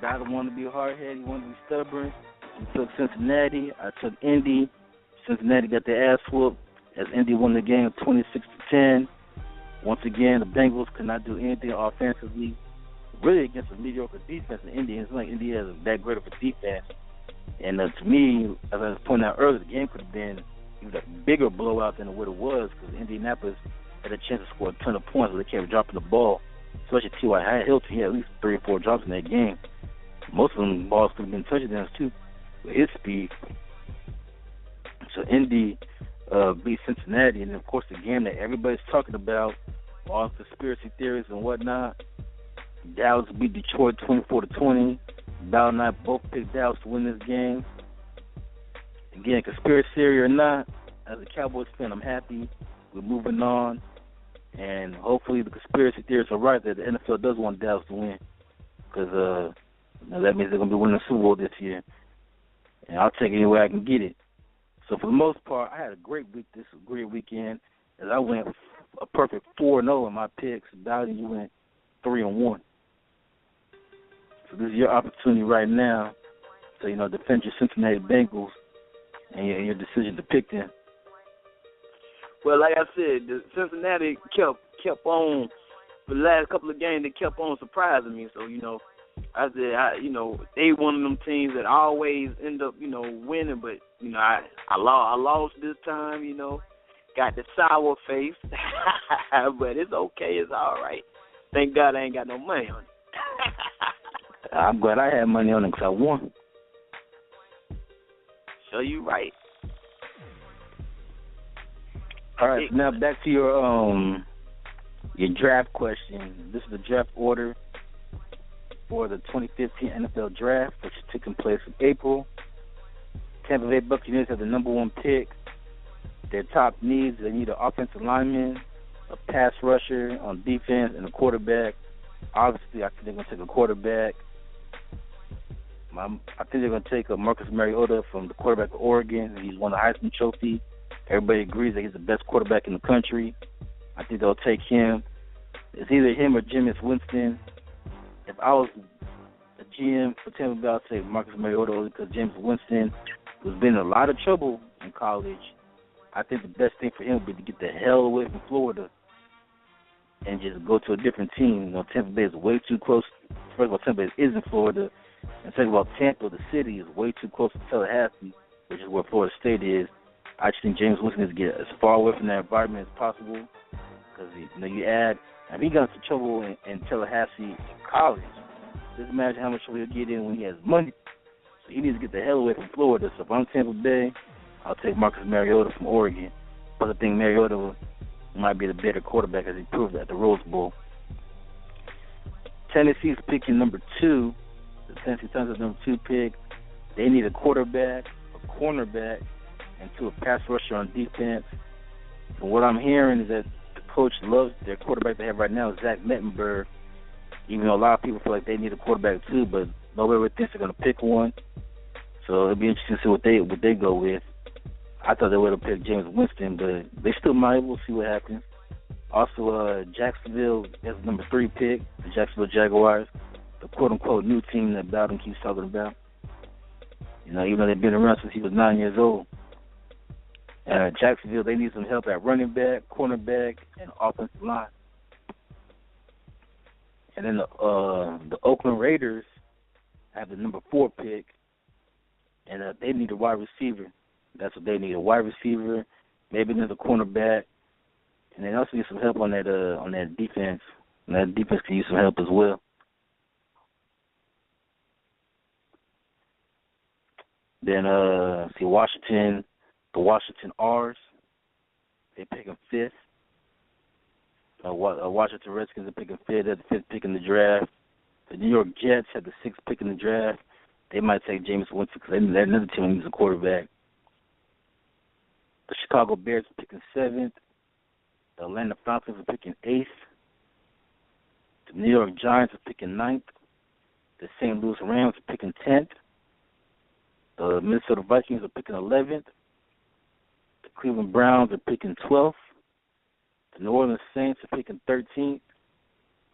Bowden wanted to be hard-headed. He wanted to be stubborn. He took Cincinnati. I took Indy. Cincinnati got their ass whooped as Indy won the game 26-10. Once again, the Bengals could not do anything offensively, really against a mediocre defense in Indy. It's like Indy has that great of a defense. And to me, as I was pointing out earlier, the game could have been it was a bigger blowout than what it was because Indianapolis had a chance to score a ton of points, but they kept dropping the ball. Especially T.Y. Hilton, he had at least 3 or 4 drops in that game. Most of them balls could have been touchdowns too with his speed. So Indy beat Cincinnati, and of course the game that everybody's talking about, all conspiracy theories and whatnot. Dallas beat Detroit 24-20. Bowden and I both picked Dallas to win this game. Again, conspiracy theory or not, as a Cowboys fan, I'm happy. We're moving on, and hopefully the conspiracy theorists are right that the NFL does want Dallas to win, because that means they're going to be winning the Super Bowl this year, and I'll take it any way I can get it. So for the most part, I had a great week. This was a great weekend, as I went a perfect 4-0 in my picks. Bowden, you went 3-1. So this is your opportunity right now to, defend your Cincinnati Bengals and your decision to pick them. Well, like I said, the Cincinnati kept on for the last couple of games. They kept on surprising me. So I said, they one of them teams that always end up, winning. But I lost this time. Got the sour face, but it's okay. It's all right. Thank God I ain't got no money on it. I'm glad I had money on it because I won. So you right. All right, so now back to your draft question. This is the draft order for the 2015 NFL Draft, which is taking place in April. Tampa Bay Buccaneers have the number 1 pick. Their top needs, they need an offensive lineman, a pass rusher on defense, and a quarterback. Obviously, I think they're going to take a quarterback. I think they're going to take a Marcus Mariota from the quarterback of Oregon. He's won the Heisman Trophy. Everybody agrees that he's the best quarterback in the country. I think they'll take him. It's either him or Jameis Winston. If I was a GM for Tampa Bay, I'd say Marcus Mariota only because Jameis Winston was been in a lot of trouble in college. I think the best thing for him would be to get the hell away from Florida and just go to a different team. Tampa Bay is way too close. First of all, Tampa Bay is in Florida. And second of all, Tampa, the city, is way too close to Tallahassee, which is where Florida State is. I just think James Winston needs to get as far away from that environment as possible because, you add, if he got into trouble in Tallahassee in college, just imagine how much trouble he'll get in when he has money. So he needs to get the hell away from Florida. So if I'm Tampa Bay, I'll take Marcus Mariota from Oregon. But I think Mariota might be the better quarterback as he proved at the Rose Bowl. Tennessee's picking number 2. The Tennessee Titans number 2 pick. They need a quarterback, a cornerback, and a pass rusher on defense. And what I'm hearing is that the coach loves their quarterback they have right now, Zach Mettenberg, even though a lot of people feel like they need a quarterback too, but nobody really thinks they're going to pick one. So it'll be interesting to see what they go with. I thought they would have picked James Winston, but they still might. We'll see what happens. Also, Jacksonville has the number 3 pick, the Jacksonville Jaguars, the quote-unquote new team that Bowden keeps talking about. Even though they've been around since he was 9 years old. Jacksonville, they need some help at running back, cornerback, and offensive line. And then the Oakland Raiders have the number 4 pick, and they need a wide receiver. That's what they need, a wide receiver, maybe another cornerback, and they also need some help on that defense. And that defense can use some help as well. Then Washington. The Washington R's, they pick him 5th. Washington Redskins are picking 5th. They're the 5th pick in the draft. The New York Jets have the 6th pick in the draft. They might take James Winston because they're another team that needs a quarterback. The Chicago Bears are picking 7th. The Atlanta Falcons are picking 8th. The New York Giants are picking 9th. The St. Louis Rams are picking 10th. The Minnesota Vikings are picking 11th. The Cleveland Browns are picking 12th. The New Orleans Saints are picking 13th.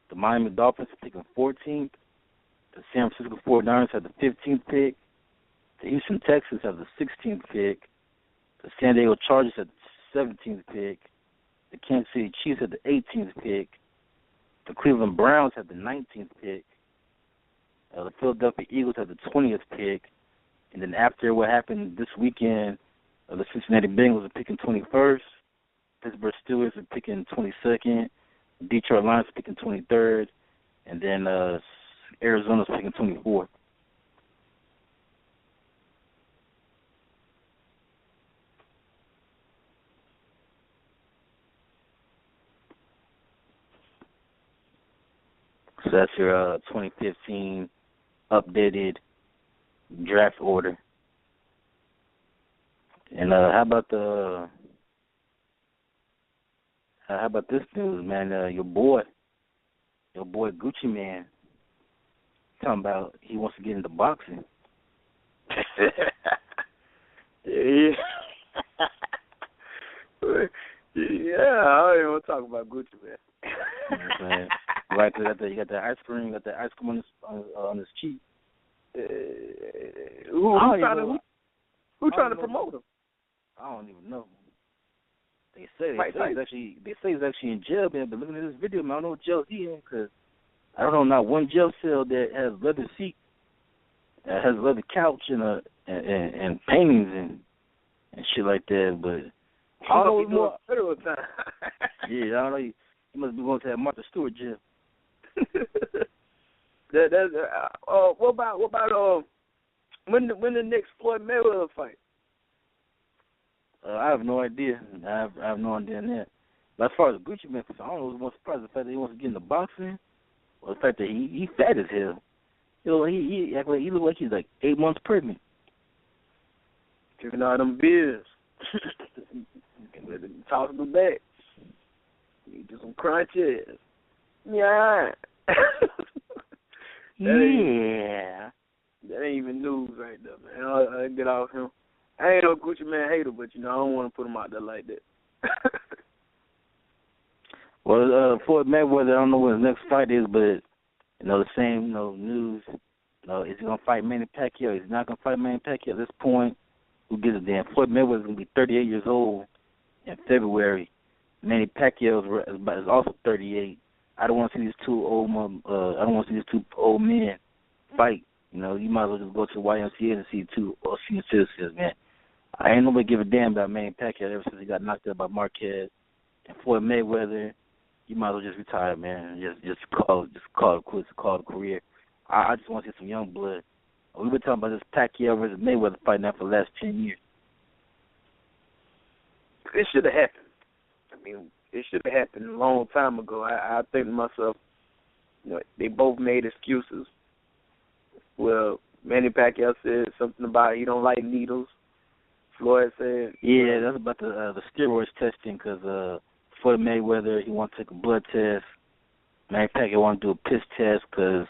The Miami Dolphins are picking 14th. The San Francisco 49ers have the 15th pick. The Houston Texans have the 16th pick. The San Diego Chargers have the 17th pick. The Kansas City Chiefs have the 18th pick. The Cleveland Browns have the 19th pick. The Philadelphia Eagles have the 20th pick. And then after what happened this weekend The Cincinnati Bengals are picking 21st. Pittsburgh Steelers are picking 22nd. Detroit Lions are picking 23rd. And then Arizona's picking 24th. So that's your 2015 updated draft order. And how about this news, man? Your boy Gucci Man, talking about he wants to get into boxing. Yeah. Yeah, I don't even want to talk about Gucci Man. Right, you got the ice cream on his cheek. Who trying to promote him? I don't even know. They say he's actually in jail, man. But looking at this video, man, I don't know what jail he in, because I don't know not one jail cell that has leather seat, that has leather couch and paintings and shit like that. But I don't know if he's more federal time. Yeah, I don't know. He must be going to that Martha Stewart jail. What about when the next Floyd Mayweather fight? I have no idea. I have no idea on that. But as far as Gucci Man, I don't know. I was more surprised the fact that he wants to get into boxing, or the fact that he fat as hell. You know, he look like he's like 8 months pregnant. Drinking all them beers. Toss them back. You do some crunches. Yeah. That ain't even news right there, man. I get off him. I ain't no Gucci Man hater, but, I don't want to put him out there like that. Well, Floyd Mayweather, I don't know what his next fight is, but, the same, news. Is he going to fight Manny Pacquiao? He's not going to fight Manny Pacquiao at this point. Who gives a damn? Floyd Mayweather's going to be 38 years old in February. Manny Pacquiao is also 38. I don't want to see these two old men fight. You might as well just go to the YMCA and see two senior citizens, man. I ain't nobody give a damn about Manny Pacquiao ever since he got knocked out by Marquez. And Floyd Mayweather, you might as well just retire, man. Just call it quits, call it a career. I just want to see some young blood. We've been talking about this Pacquiao versus Mayweather fight now for the last 10 years. It should have happened. I mean, it should have happened a long time ago. I think to myself, they both made excuses. Well, Manny Pacquiao said something about he don't like needles. Floyd said... Yeah, that's about the steroids testing, because Floyd Mayweather, he wants to take a blood test. Manny Pacquiao wants to do a piss test because,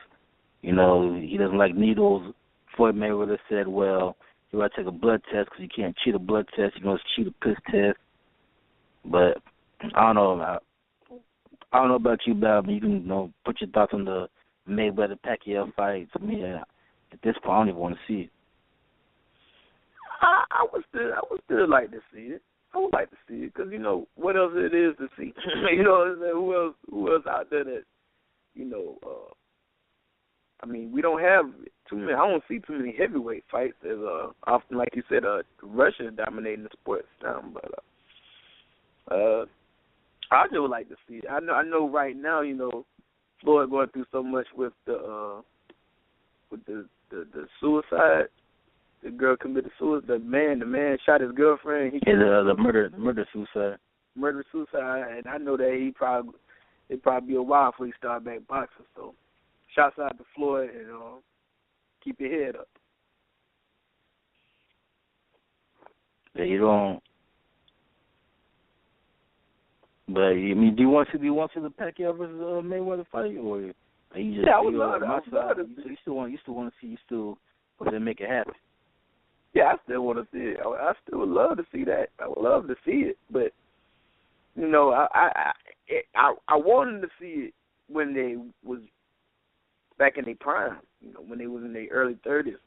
he doesn't like needles. Floyd Mayweather said, well, you got to take a blood test because you can't cheat a blood test. You can just cheat a piss test. But I don't know about you, Bob. You can put your thoughts on the Mayweather Pacquiao fight. To me, at this point, I don't even want to see it. I would still like to see it. I would like to see it because what else it is to see. Who else out there that I mean, we don't have too many. I don't see too many heavyweight fights. There's often, like you said, Russia dominating the sports now, but. I just would like to see it. I know right now, Floyd going through so much with the suicide. The girl committed suicide. The man shot his girlfriend. The murder suicide. Murder suicide, and I know that it'd probably be a while before he start back boxing. So, shouts out to Floyd and keep your head up. Yeah, you don't. But do you want to see the Pacquiao versus Mayweather fight, or are you just? Yeah, I would love to. You still want to see. You still want to make it happen. Yeah, I still want to see it. I still would love to see that. I would love to see it, but I wanted to see it when they was back in their prime. When they was in their early 30s.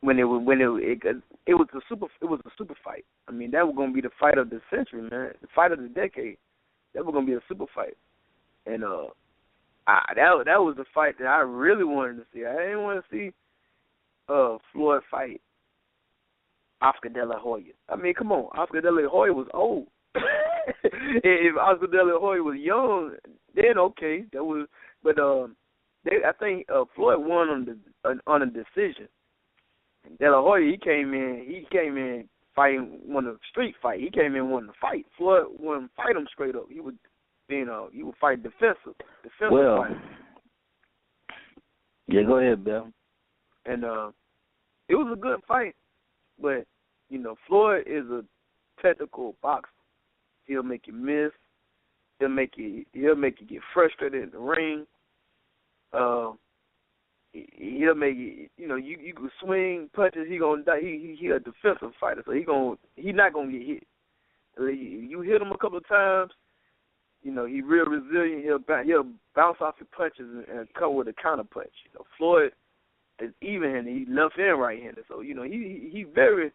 When it was a super fight. I mean, that was gonna be the fight of the century, man. The fight of the decade. That was gonna be a super fight, and that was the fight that I really wanted to see. I didn't want to see Floyd fight Oscar De La Hoya. I mean, come on, Oscar De La Hoya was old. If Oscar De La Hoya was young, then okay, that was. But I think Floyd won on a decision. De La Hoya, he came in fighting, won a street fight. He came in wanting to fight. Floyd wouldn't fight him straight up. He would fight defensive fight. Yeah, go ahead, Bill. And it was a good fight, but Floyd is a technical boxer. He'll make you miss. He'll make you get frustrated in the ring. He'll make you, you can swing punches. He gonna die. He a defensive fighter, so he not gonna get hit. You hit him a couple of times, he real resilient. He'll bounce off your punches and come with a counter punch. Floyd is even-handed. He left and right-handed, so he very,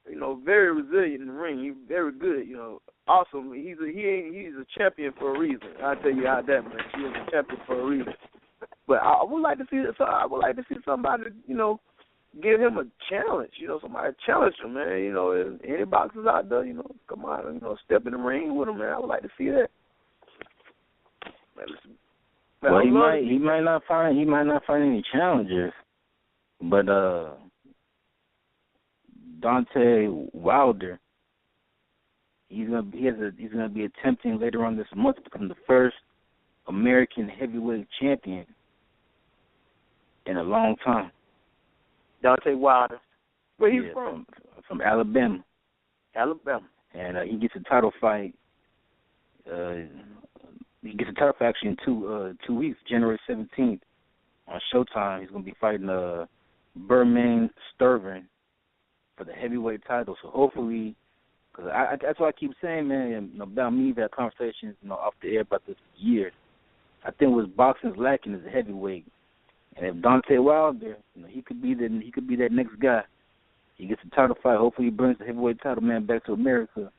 very resilient in the ring. He's very good. Awesome. He's a champion for a reason. I'll tell you how that much. He is a champion for a reason. But I would like to see somebody, give him a challenge. Somebody challenge him, man. Any boxers out there, come on, step in the ring with him, man. I would like to see that. Man, well, he might not find any challengers, but Deontay Wilder, he's gonna be attempting later on this month to become the first American heavyweight champion in a long time. Deontay Wilder. Where he's from? From Alabama. Alabama. And he gets a title fight. He gets a title fight actually in 2 weeks, January 17th on Showtime. He's going to be fighting Berman Sterling for the heavyweight title. So hopefully, because that's what I keep saying, man. About me, we've had conversations, off the air about this for years. I think what boxing's lacking is a heavyweight. And if Deontay Wilder, he could be that next guy. He gets a title fight. Hopefully, he brings the heavyweight title man back to America.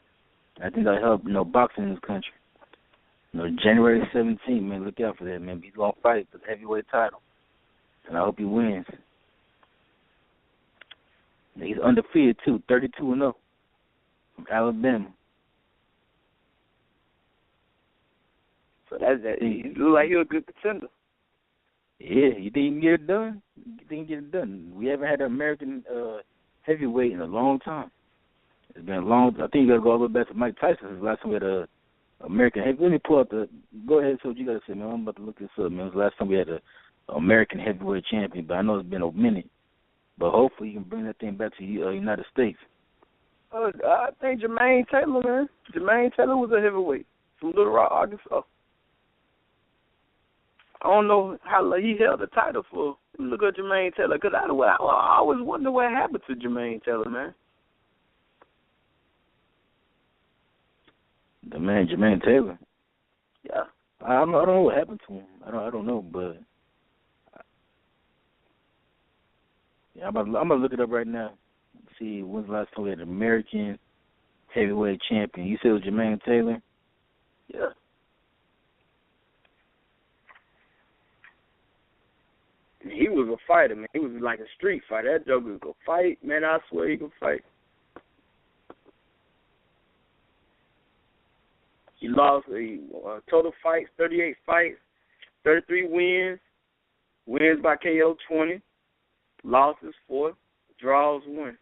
I think that'll help, boxing in this country. January 17th, man, look out for that, man. He's gonna fight for the heavyweight title, and I hope he wins. He's undefeated too, 32-0 from Alabama. So he looks like he's a good contender. Yeah, you think he can get it done? We haven't had an American heavyweight in a long time. It's been a long. I think you got to go all the way back to Mike Tyson. Since the last time we had a American heavyweight. Let me pull up Go ahead, so what you got to say, man. I'm about to look this up, man. It was the last time we had a American heavyweight champion, but I know it's been a minute. But hopefully you can bring that thing back to United States. I think Jermaine Taylor, man. Jermaine Taylor was a heavyweight from Little Rock, Arkansas. I don't know how long he held the title for. Look at Jermaine Taylor, because I always wonder what happened to Jermaine Taylor, man. The man, Jermaine Taylor. Yeah. I don't know what happened to him. I don't know, but yeah, I'm gonna look it up right now. See when's the last time we had an American heavyweight champion. You said it was Jermaine Taylor? Yeah. He was a fighter, man. He was like a street fighter. That joker could fight, man. I swear he could fight. He lost total fights, 38 fights, 33 wins by KO 20, losses 4, draws 1.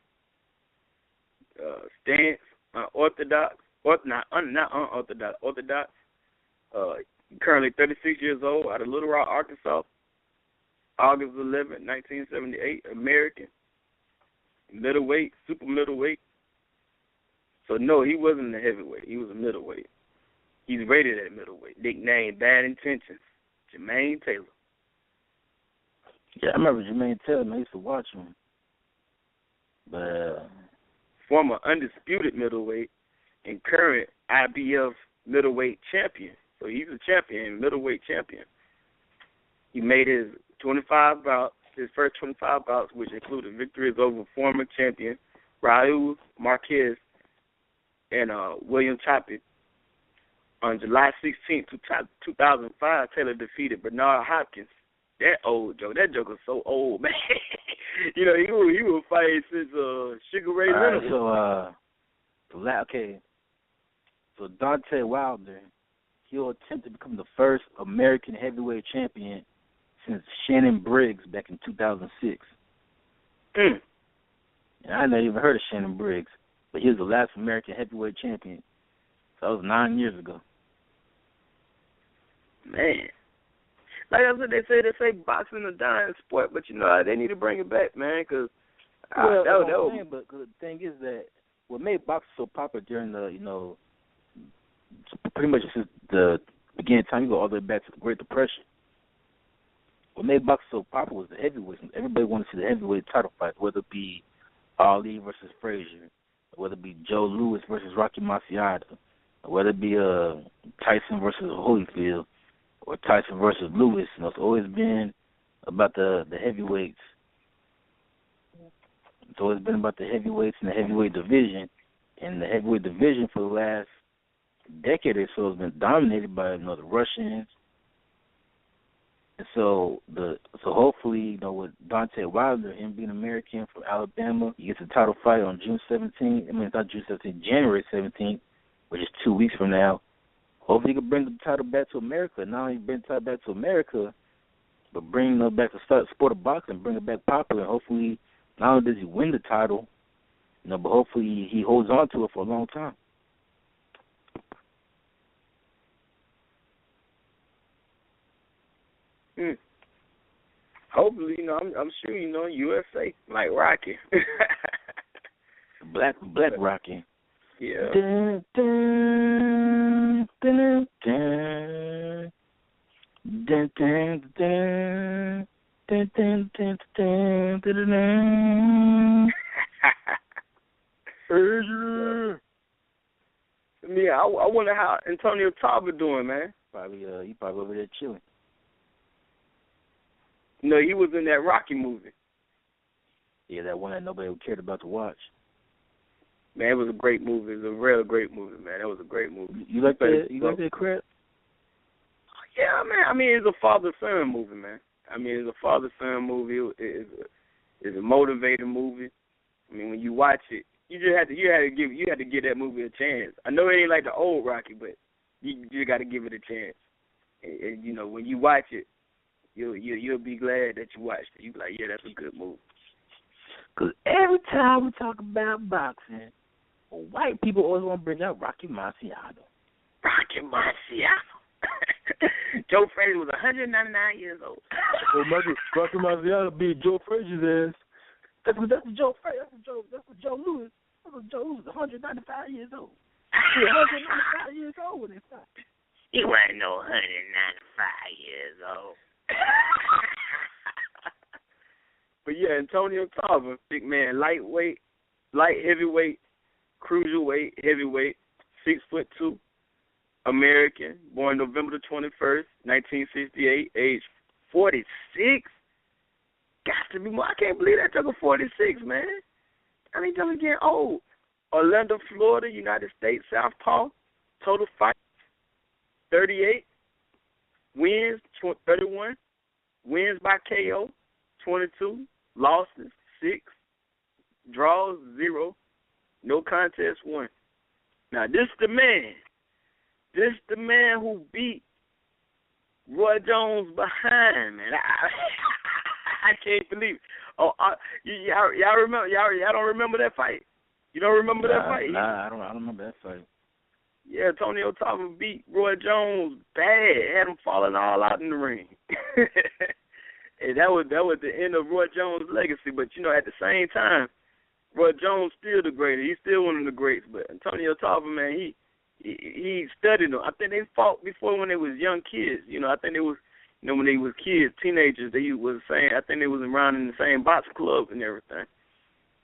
Stance unorthodox, orthodox. Currently 36 years old, out of Little Rock, Arkansas. August 11, 1978, American, middleweight, super middleweight. So, no, he wasn't a heavyweight. He was a middleweight. He's rated at middleweight. Nicknamed Bad Intentions, Jermaine Taylor. Yeah, I remember Jermaine Taylor. I used to watch him. But former undisputed middleweight and current IBF middleweight champion. So he's a champion, middleweight champion. He made his first 25 bouts, which included victories over former champion Raul Marquez and William Choppett. On July 16, 2005, Taylor defeated Bernard Hopkins That old Joe. That Joker's so old, man. You know, he was fighting since Sugar Ray Leonard. So Deontay Wilder, he'll attempt to become the first American heavyweight champion since Shannon Briggs back in 2006. And I never even heard of Shannon Briggs, but he was the last American heavyweight champion. So that was 9 years ago. Man. Like I said, they say boxing a dying sport, but you know they need to bring it back, man. Cause but the thing is that what made boxing so popular during the pretty much since the beginning of time, you go all the way back to the Great Depression. What made boxing so popular was the heavyweights. Everybody wanted to see the heavyweight title fight, whether it be Ali versus Frazier, whether it be Joe Louis versus Rocky Marciano, whether it be Tyson versus Holyfield, or Tyson versus Lewis. You know, it's always been about the heavyweights. It's always been about the heavyweights and the heavyweight division. And the heavyweight division for the last decade or so has been dominated by the Russians. And so hopefully, with Deontay Wilder, him being American from Alabama, he gets a title fight on June 17th. I mean, it's not June 17th, January 17th, which is 2 weeks from now. Hopefully he can bring the title back to America. Not only bring the title back to America, but bring it back to the sport of boxing, bring it back popular. And hopefully, not only does he win the title, but hopefully he holds on to it for a long time. Hopefully, I'm sure USA like Rocky. Black Rocky. Yeah. Dun, dun, dun, dun, dun, dun, dun, dun, dun, dun, dun, dun. Yeah, I wonder how Antonio Tarver doing, man. He probably over there chilling. No, he was in that Rocky movie. Yeah, that one that nobody cared about to watch. Man, it was a great movie. It was a real great movie, man. That was a great movie. You like that? You like that crap? Yeah, man. I mean, it's a father-son movie, man. I mean, it's a father-son movie. It's a motivating movie. I mean, when you watch it, you had to give that movie a chance. I know it ain't like the old Rocky, but you got to give it a chance. And when you watch it, you'll be glad that you watched it. You be like, yeah, that's a good movie. Because every time we talk about boxing, white people always want to bring up Rocky Marciano. Rocky Marciano. Joe Frazier was 199 years old. Well, Rocky Marciano beat Joe Frazier's ass. That's what Joe Frazier. That's what Joe Louis. That's what Joe Louis was 195 years old. He was 195 years old when they fought. He wasn't no 195 years old. But yeah, Antonio Tarver, big man, lightweight, light heavyweight, cruiserweight, heavyweight, 6'2", American, born November the 21st, 1968, age 46. Got to be more. I can't believe that took a 46, man. I mean, just getting old. Orlando, Florida, United States, Southpaw. Total fights 38. Wins 31. Wins by KO 22. Losses 6. Draws 0. No contest 1. Now this the man. This the man who beat Roy Jones behind, man. I can't believe it. Oh, y'all remember? Y'all don't remember that fight? You don't remember that fight? Nah, I don't remember that fight. Yeah, Antonio Tarver beat Roy Jones bad. Had him falling all out in the ring. And that was the end of Roy Jones' legacy. But at the same time, Roy Jones still the greatest. He's still one of the greats. But Antonio Tarver, man, he studied him. I think they fought before when they was young kids. I think it was. When they was kids, teenagers, they was saying, I think they was around in the same boxing club and everything.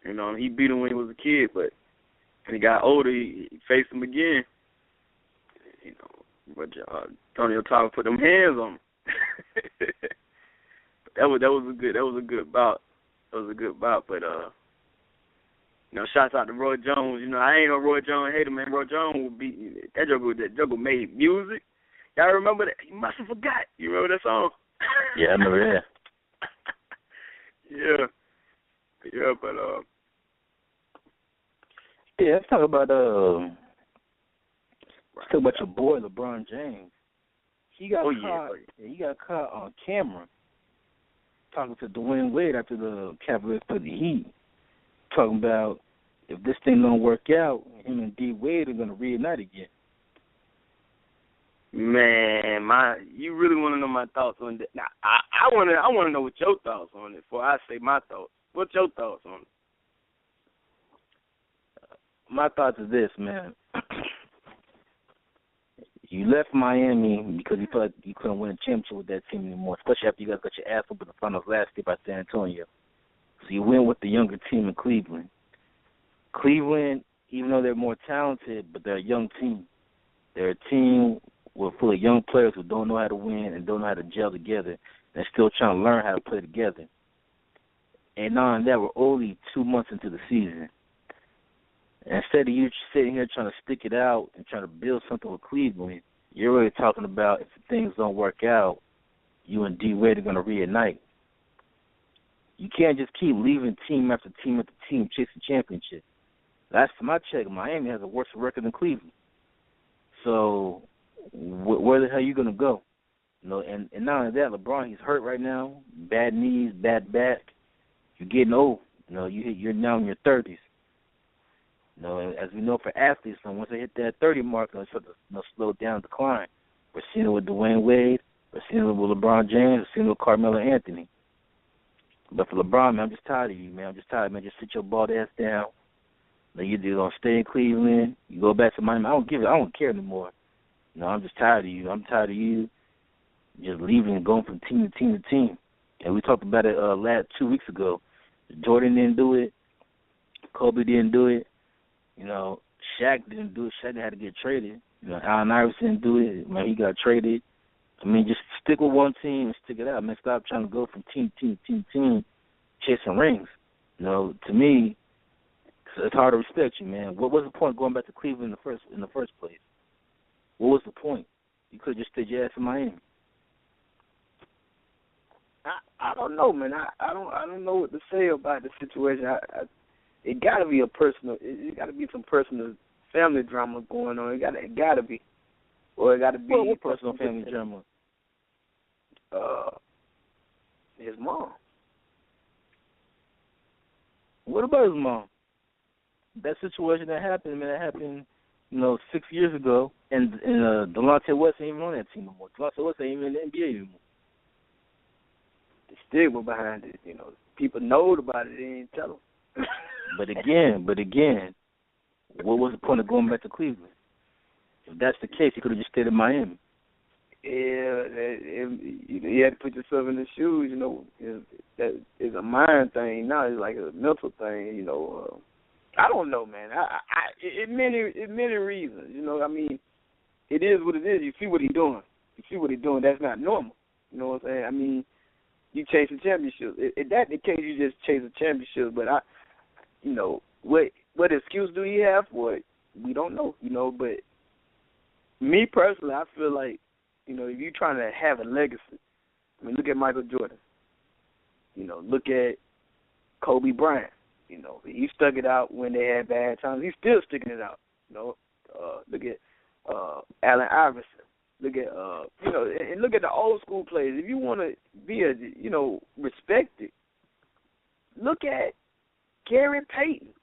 He beat him when he was a kid, but when he got older, he faced him again. But Antonio Tarver put them hands on him. that was a good bout. That was a good bout, but shouts out to Roy Jones. I ain't no Roy Jones hater, man. Roy Jones would be that joker made music. Y'all remember that? You must have forgot. You remember that song? Yeah, I remember that. Yeah, but Yeah, let's talk about your boy LeBron James. He got caught. Yeah, he got caught on camera talking to Dwayne Wade after the Cavaliers played the Heat, talking about if this thing don't work out, him and D Wade are gonna reunite again. man, you really want to know my thoughts on that? Now, I want to know what your thoughts on it before I say my thoughts. What's your thoughts on it? My thoughts is this, man. You left Miami because you felt like you couldn't win a championship with that team anymore, especially after you guys got your ass up in the finals last year by San Antonio. So you went with the younger team in Cleveland. Cleveland, even though they're more talented, but they're a young team. They're a team full of young players who don't know how to win and don't know how to gel together and still trying to learn how to play together. And not only that, we're only 2 months into the season. And instead of you sitting here trying to stick it out and trying to build something with Cleveland, you're really talking about if things don't work out, you and D Wade are going to reunite. You can't just keep leaving team after team after team chasing championships. Last time I checked, Miami has a worse record than Cleveland. So where the hell are you going to go? You know, and not only that, LeBron, he's hurt right now, bad knees, bad back. You're getting old. You know, you're now in your 30s. You know, as we know for athletes, once they hit that 30 mark, they'll start to slow down, decline. We're seeing it with Dwayne Wade. We're seeing it with LeBron James. We're seeing it with Carmelo Anthony. But for LeBron, man, I'm just tired of you, man. I'm just tired, man. Just sit your bald ass down. Like you're going to stay in Cleveland. You go back to Miami. I don't care anymore. You know, I'm just tired of you. I'm tired of you just leaving and going from team to team to team. And we talked about it 2 weeks ago. Jordan didn't do it. Kobe didn't do it. You know, Shaq didn't do it. Shaq had to get traded. You know, Allen Iverson didn't do it. Man, he got traded. I mean, just stick with one team and stick it out. Man, stop trying to go from team to team, chasing rings. You know, to me, it's hard to respect you, man. What was the point of going back to Cleveland in the first place? What was the point? You could have just stayed your ass in Miami. I don't know, man. I don't know what to say about the situation. It got to be a personal. It got to be some personal family drama going on. It got to be, or it got to be what personal family drama? His mom. What about his mom? That situation that happened, man, that happened, 6 years ago, and Delonte West ain't even on that team no more. Delonte West ain't even in the NBA anymore. The stigma behind it, people know about it, they ain't tell them. But again, what was the point of going back to Cleveland? If that's the case, he could have just stayed in Miami. Yeah, you had to put yourself in the shoes. That is a mind thing. Now it's like a mental thing. I don't know, man. It many reasons. I mean, it is what it is. You see what he's doing. That's not normal. You know what I'm saying? I mean, you chase a championship. If that's the case, you just chase a championship. But what excuse do you have for it? We don't know. But me personally, I feel like, if you're trying to have a legacy, I mean, look at Michael Jordan. Look at Kobe Bryant. He stuck it out when they had bad times. He's still sticking it out. Look at Allen Iverson. Look at and look at the old school players. If you want to be respected, look at Gary Payton.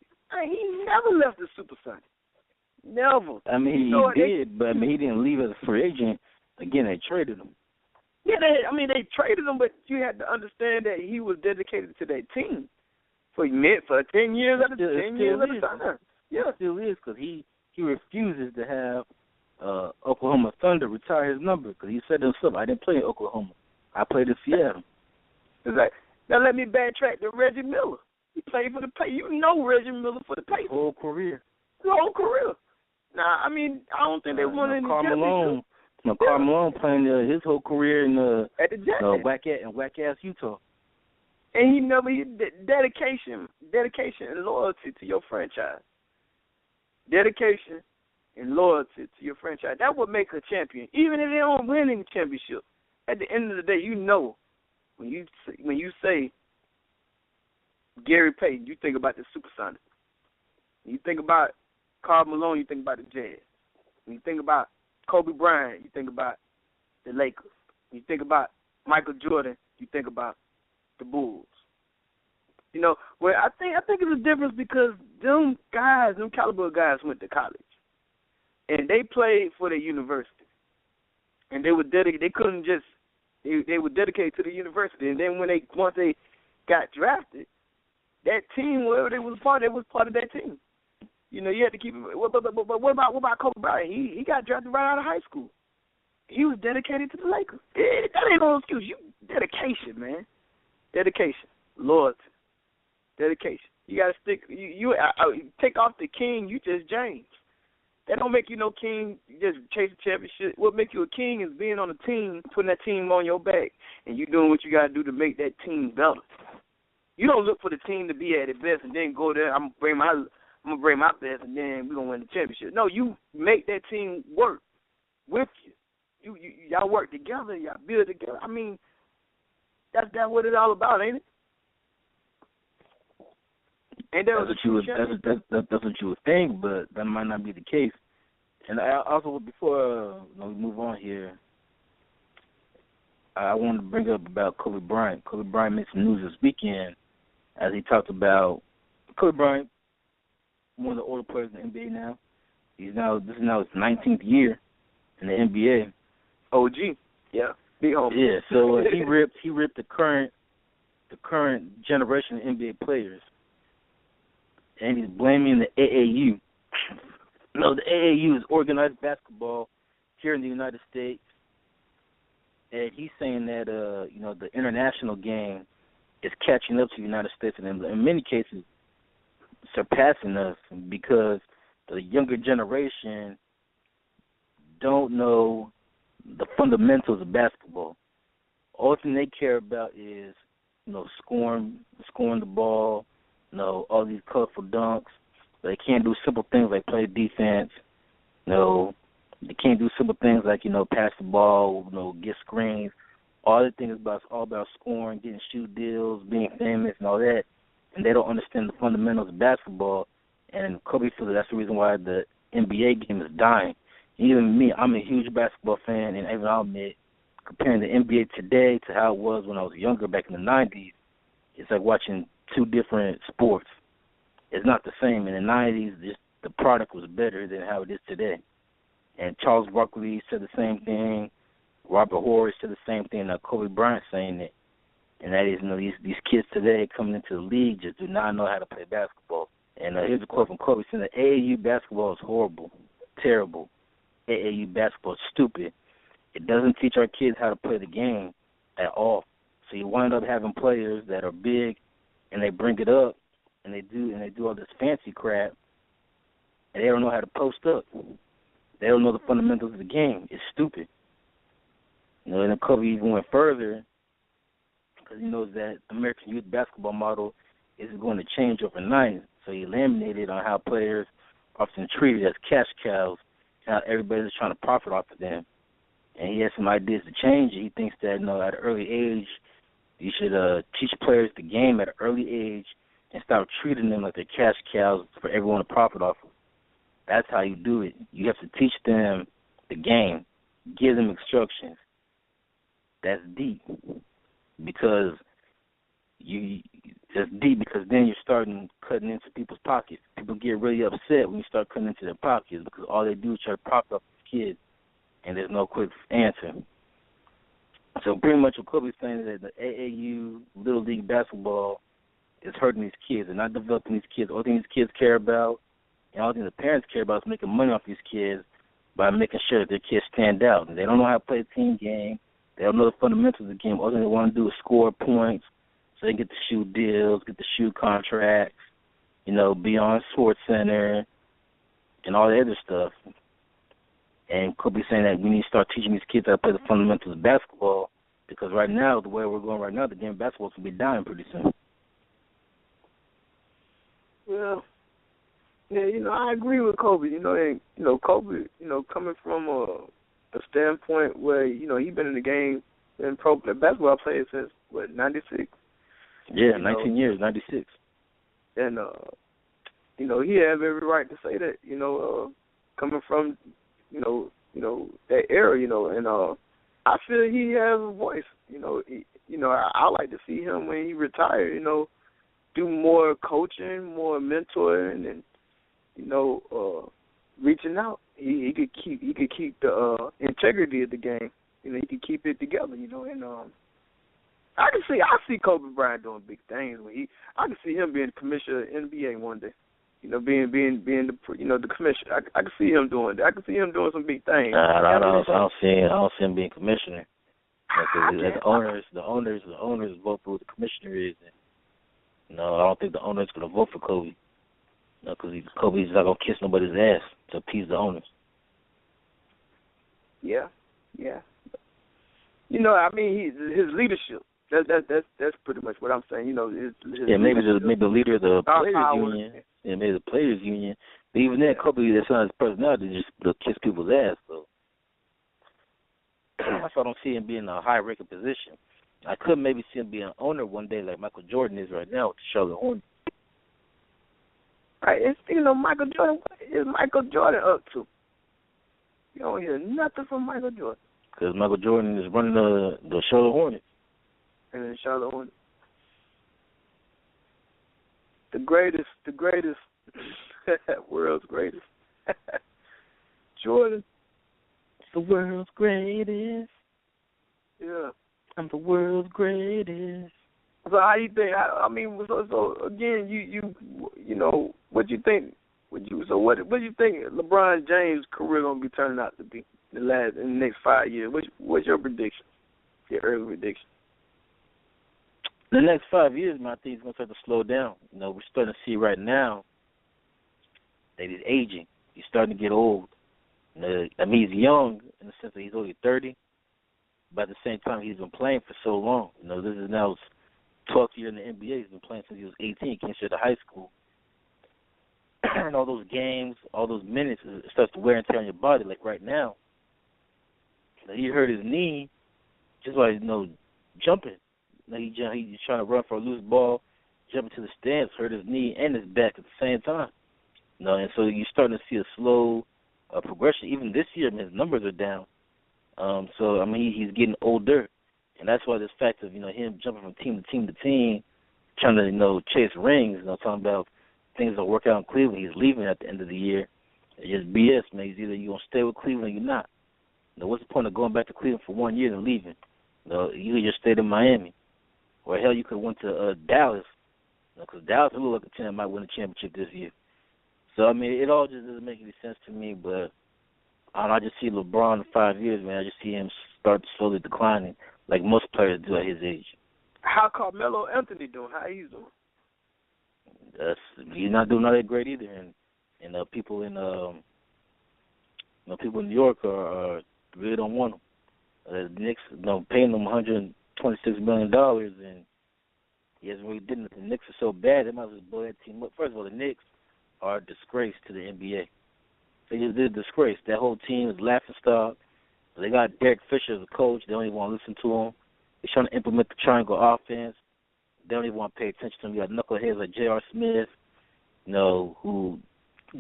He never left the Supersonics. Never. I mean, he did, but he didn't leave as a free agent. Again, they traded him. Yeah, they traded him, but you had to understand that he was dedicated to that team for 10 years at a time. Yeah, it still is, because he refuses to have Oklahoma Thunder retire his number, because he said himself, I didn't play in Oklahoma. I played in Seattle. It's like, now let me backtrack to Reggie Miller. He played for the Pacers. Reggie Miller for the Pacers. His whole career. Nah, I mean, I don't think they won any championship. Karl Malone playing his whole career in at the Jazz. whack-ass Utah. And he dedication and loyalty to your franchise. Dedication and loyalty to your franchise. That would make a champion. Even if they don't win any championship, at the end of the day, you know, when you say Gary Payton, you think about the Supersonics. When you think about Karl Malone, you think about the Jazz. When you think about Kobe Bryant, you think about the Lakers. When you think about Michael Jordan, you think about the Bulls. You know, well, I think it's a difference because them caliber guys went to college, and they played for their university, and they were dedicated. They couldn't just they were dedicated to the university, and then once they got drafted, that team, wherever they was part of that team. You know, you had to keep it. But what about Kobe Bryant? He got drafted right out of high school. He was dedicated to the Lakers. That ain't no excuse. Dedication, man. Dedication. Loyalty. Dedication. You got to stick. You take off the king, you just James. That don't make you no king. You just chase a championship. What make you a king is being on a team, putting that team on your back, and you doing what you got to do to make that team better. You don't look for the team to be at its best and then go there. I'm gonna bring my best, and then we're gonna win the championship. No, you make that team work with you. Y'all work together. Y'all build together. I mean, that's what it's all about, ain't it? Ain't that that's what you would think, but that might not be the case. And I also, before we move on here, I wanted to bring up about Kobe Bryant. Kobe Bryant made some news this weekend as he talked about Kobe Bryant, one of the older players in the NBA now. This is now his 19th year in the NBA. OG, yeah, big homie. Yeah, so he ripped the current generation of NBA players, and he's blaming the AAU. No, the AAU is organized basketball here in the United States, and he's saying that the international game is catching up to the United States, and in many cases surpassing us because the younger generation don't know the fundamentals of basketball. All thing they care about is, scoring the ball, all these colorful dunks. They can't do simple things like play defense. They can't do simple things like, pass the ball, get screens. All the things it's all about scoring, getting shoe deals, being famous and all that. And they don't understand the fundamentals of basketball. And Kobe feels that's the reason why the NBA game is dying. Even me, I'm a huge basketball fan, and even I'll admit, comparing the NBA today to how it was when I was younger back in the 90s, it's like watching two different sports. It's not the same. In the 90s, the product was better than how it is today. And Charles Barkley said the same thing. Robert Horry said the same thing. Now Kobe Bryant saying it. And that is, these kids today coming into the league just do not know how to play basketball. And here's a quote from Kobe saying that AAU basketball is horrible, terrible. AAU basketball is stupid. It doesn't teach our kids how to play the game at all. So you wind up having players that are big and they bring it up and they do all this fancy crap and they don't know how to post up. They don't know the fundamentals of the game. It's stupid. And then Kobe even went further because he knows that American youth basketball model isn't going to change overnight. So he eliminated on how players are often treated as cash cows, how everybody's trying to profit off of them. And he has some ideas to change it. He thinks that, at an early age, you should teach players the game at an early age and start treating them like they're cash cows for everyone to profit off of. That's how you do it. You have to teach them the game, give them instructions. That's deep because then you're starting cutting into people's pockets. People get really upset when you start cutting into their pockets because all they do is try to prop up these kids, and there's no quick answer. So pretty much what Kobe's saying is that the AAU Little League basketball is hurting these kids and not developing these kids. All thing these kids care about and all thing the parents care about is making money off these kids by making sure that their kids stand out. And they don't know how to play a team game. They don't know the fundamentals of the game. All they want to do is score points so they can get the shoe deals, get the shoe contracts, be on Sports Center and all the other stuff. And Kobe's saying that we need to start teaching these kids how to play the fundamentals of basketball because right now, the way we're going right now, the game of basketball is going to be dying pretty soon. Well, yeah, I agree with Kobe. Kobe, coming from a standpoint where, he's been in the game been pro basketball player since what, 96? Yeah, 19 years, 96. And he has every right to say that, coming from, that era, and I feel he has a voice. I like to see him when he retired, do more coaching, more mentoring, and reaching out. He could keep the integrity of the game. He could keep it together. And I see Kobe Bryant doing big things. I can see him being the commissioner of the NBA one day. Being the the commissioner. I can see him doing that. I can see him doing some big things. I don't see him being commissioner. The owners vote for who the commissioner is. And, I don't think the owners going to vote for Kobe. Because Kobe's not going to kiss nobody's ass to appease the owners. Yeah. His leadership. That's pretty much what I'm saying. His maybe the leader of the players union. Yeah, maybe the players union. But even then, Kobe, that's not his personality, just to kiss people's ass. So that's why I don't see him being in a high-ranking position. I could maybe see him being an owner one day, like Michael Jordan is right now with the Charlotte Hornets. Right, it's, Michael Jordan. What is Michael Jordan up to? You don't hear nothing from Michael Jordan. Because Michael Jordan is running the Charlotte Hornets. And the Charlotte Hornets. The greatest, world's greatest. Jordan. The world's greatest. Yeah. I'm the world's greatest. So how you think? So again, you what you think? What do you think LeBron James' career gonna be turning out to be in the next 5 years? What's your prediction? Your early prediction? The next 5 years, man, I think he's gonna start to slow down. We're starting to see right now that he's aging. He's starting to get old. He's young in the sense that he's only 30, but at the same time, he's been playing for so long. This is now his 12th year in the NBA. He's been playing since he was 18. He came straight to high school. And all those games, all those minutes, it starts to wear and tear on your body. Like right now, he hurt his knee just by, jumping. He's trying to run for a loose ball, jumping to the stands, hurt his knee and his back at the same time. And so you're starting to see a slow progression. Even this year, his numbers are down. He's getting older. And that's why this fact of, him jumping from team to team to team, trying to, chase rings, talking about things don't work out in Cleveland, he's leaving at the end of the year. It's just BS, man. It's either you're going to stay with Cleveland or you're not. What's the point of going back to Cleveland for 1 year and leaving? You just stayed in Miami. Or, hell, you could have went to Dallas, because Dallas looked like a team that might win a championship this year. So, it all just doesn't make any sense to me, but I just see LeBron in 5 years, man. I just see him start slowly declining, like most players do at his age. How Carmelo Anthony doing? How he's doing? He's not doing all that great either, and people in people in New York are really don't want him. The Knicks, paying them $126 million, and he hasn't really done it. The Knicks are so bad, they might as well blow that team up. First of all, the Knicks are a disgrace to the NBA. They're a disgrace. That whole team is laughing stock. They got Derek Fisher as a coach. They don't even want to listen to him. They're trying to implement the triangle offense. They don't even want to pay attention to him. You got knuckleheads like J.R. Smith, who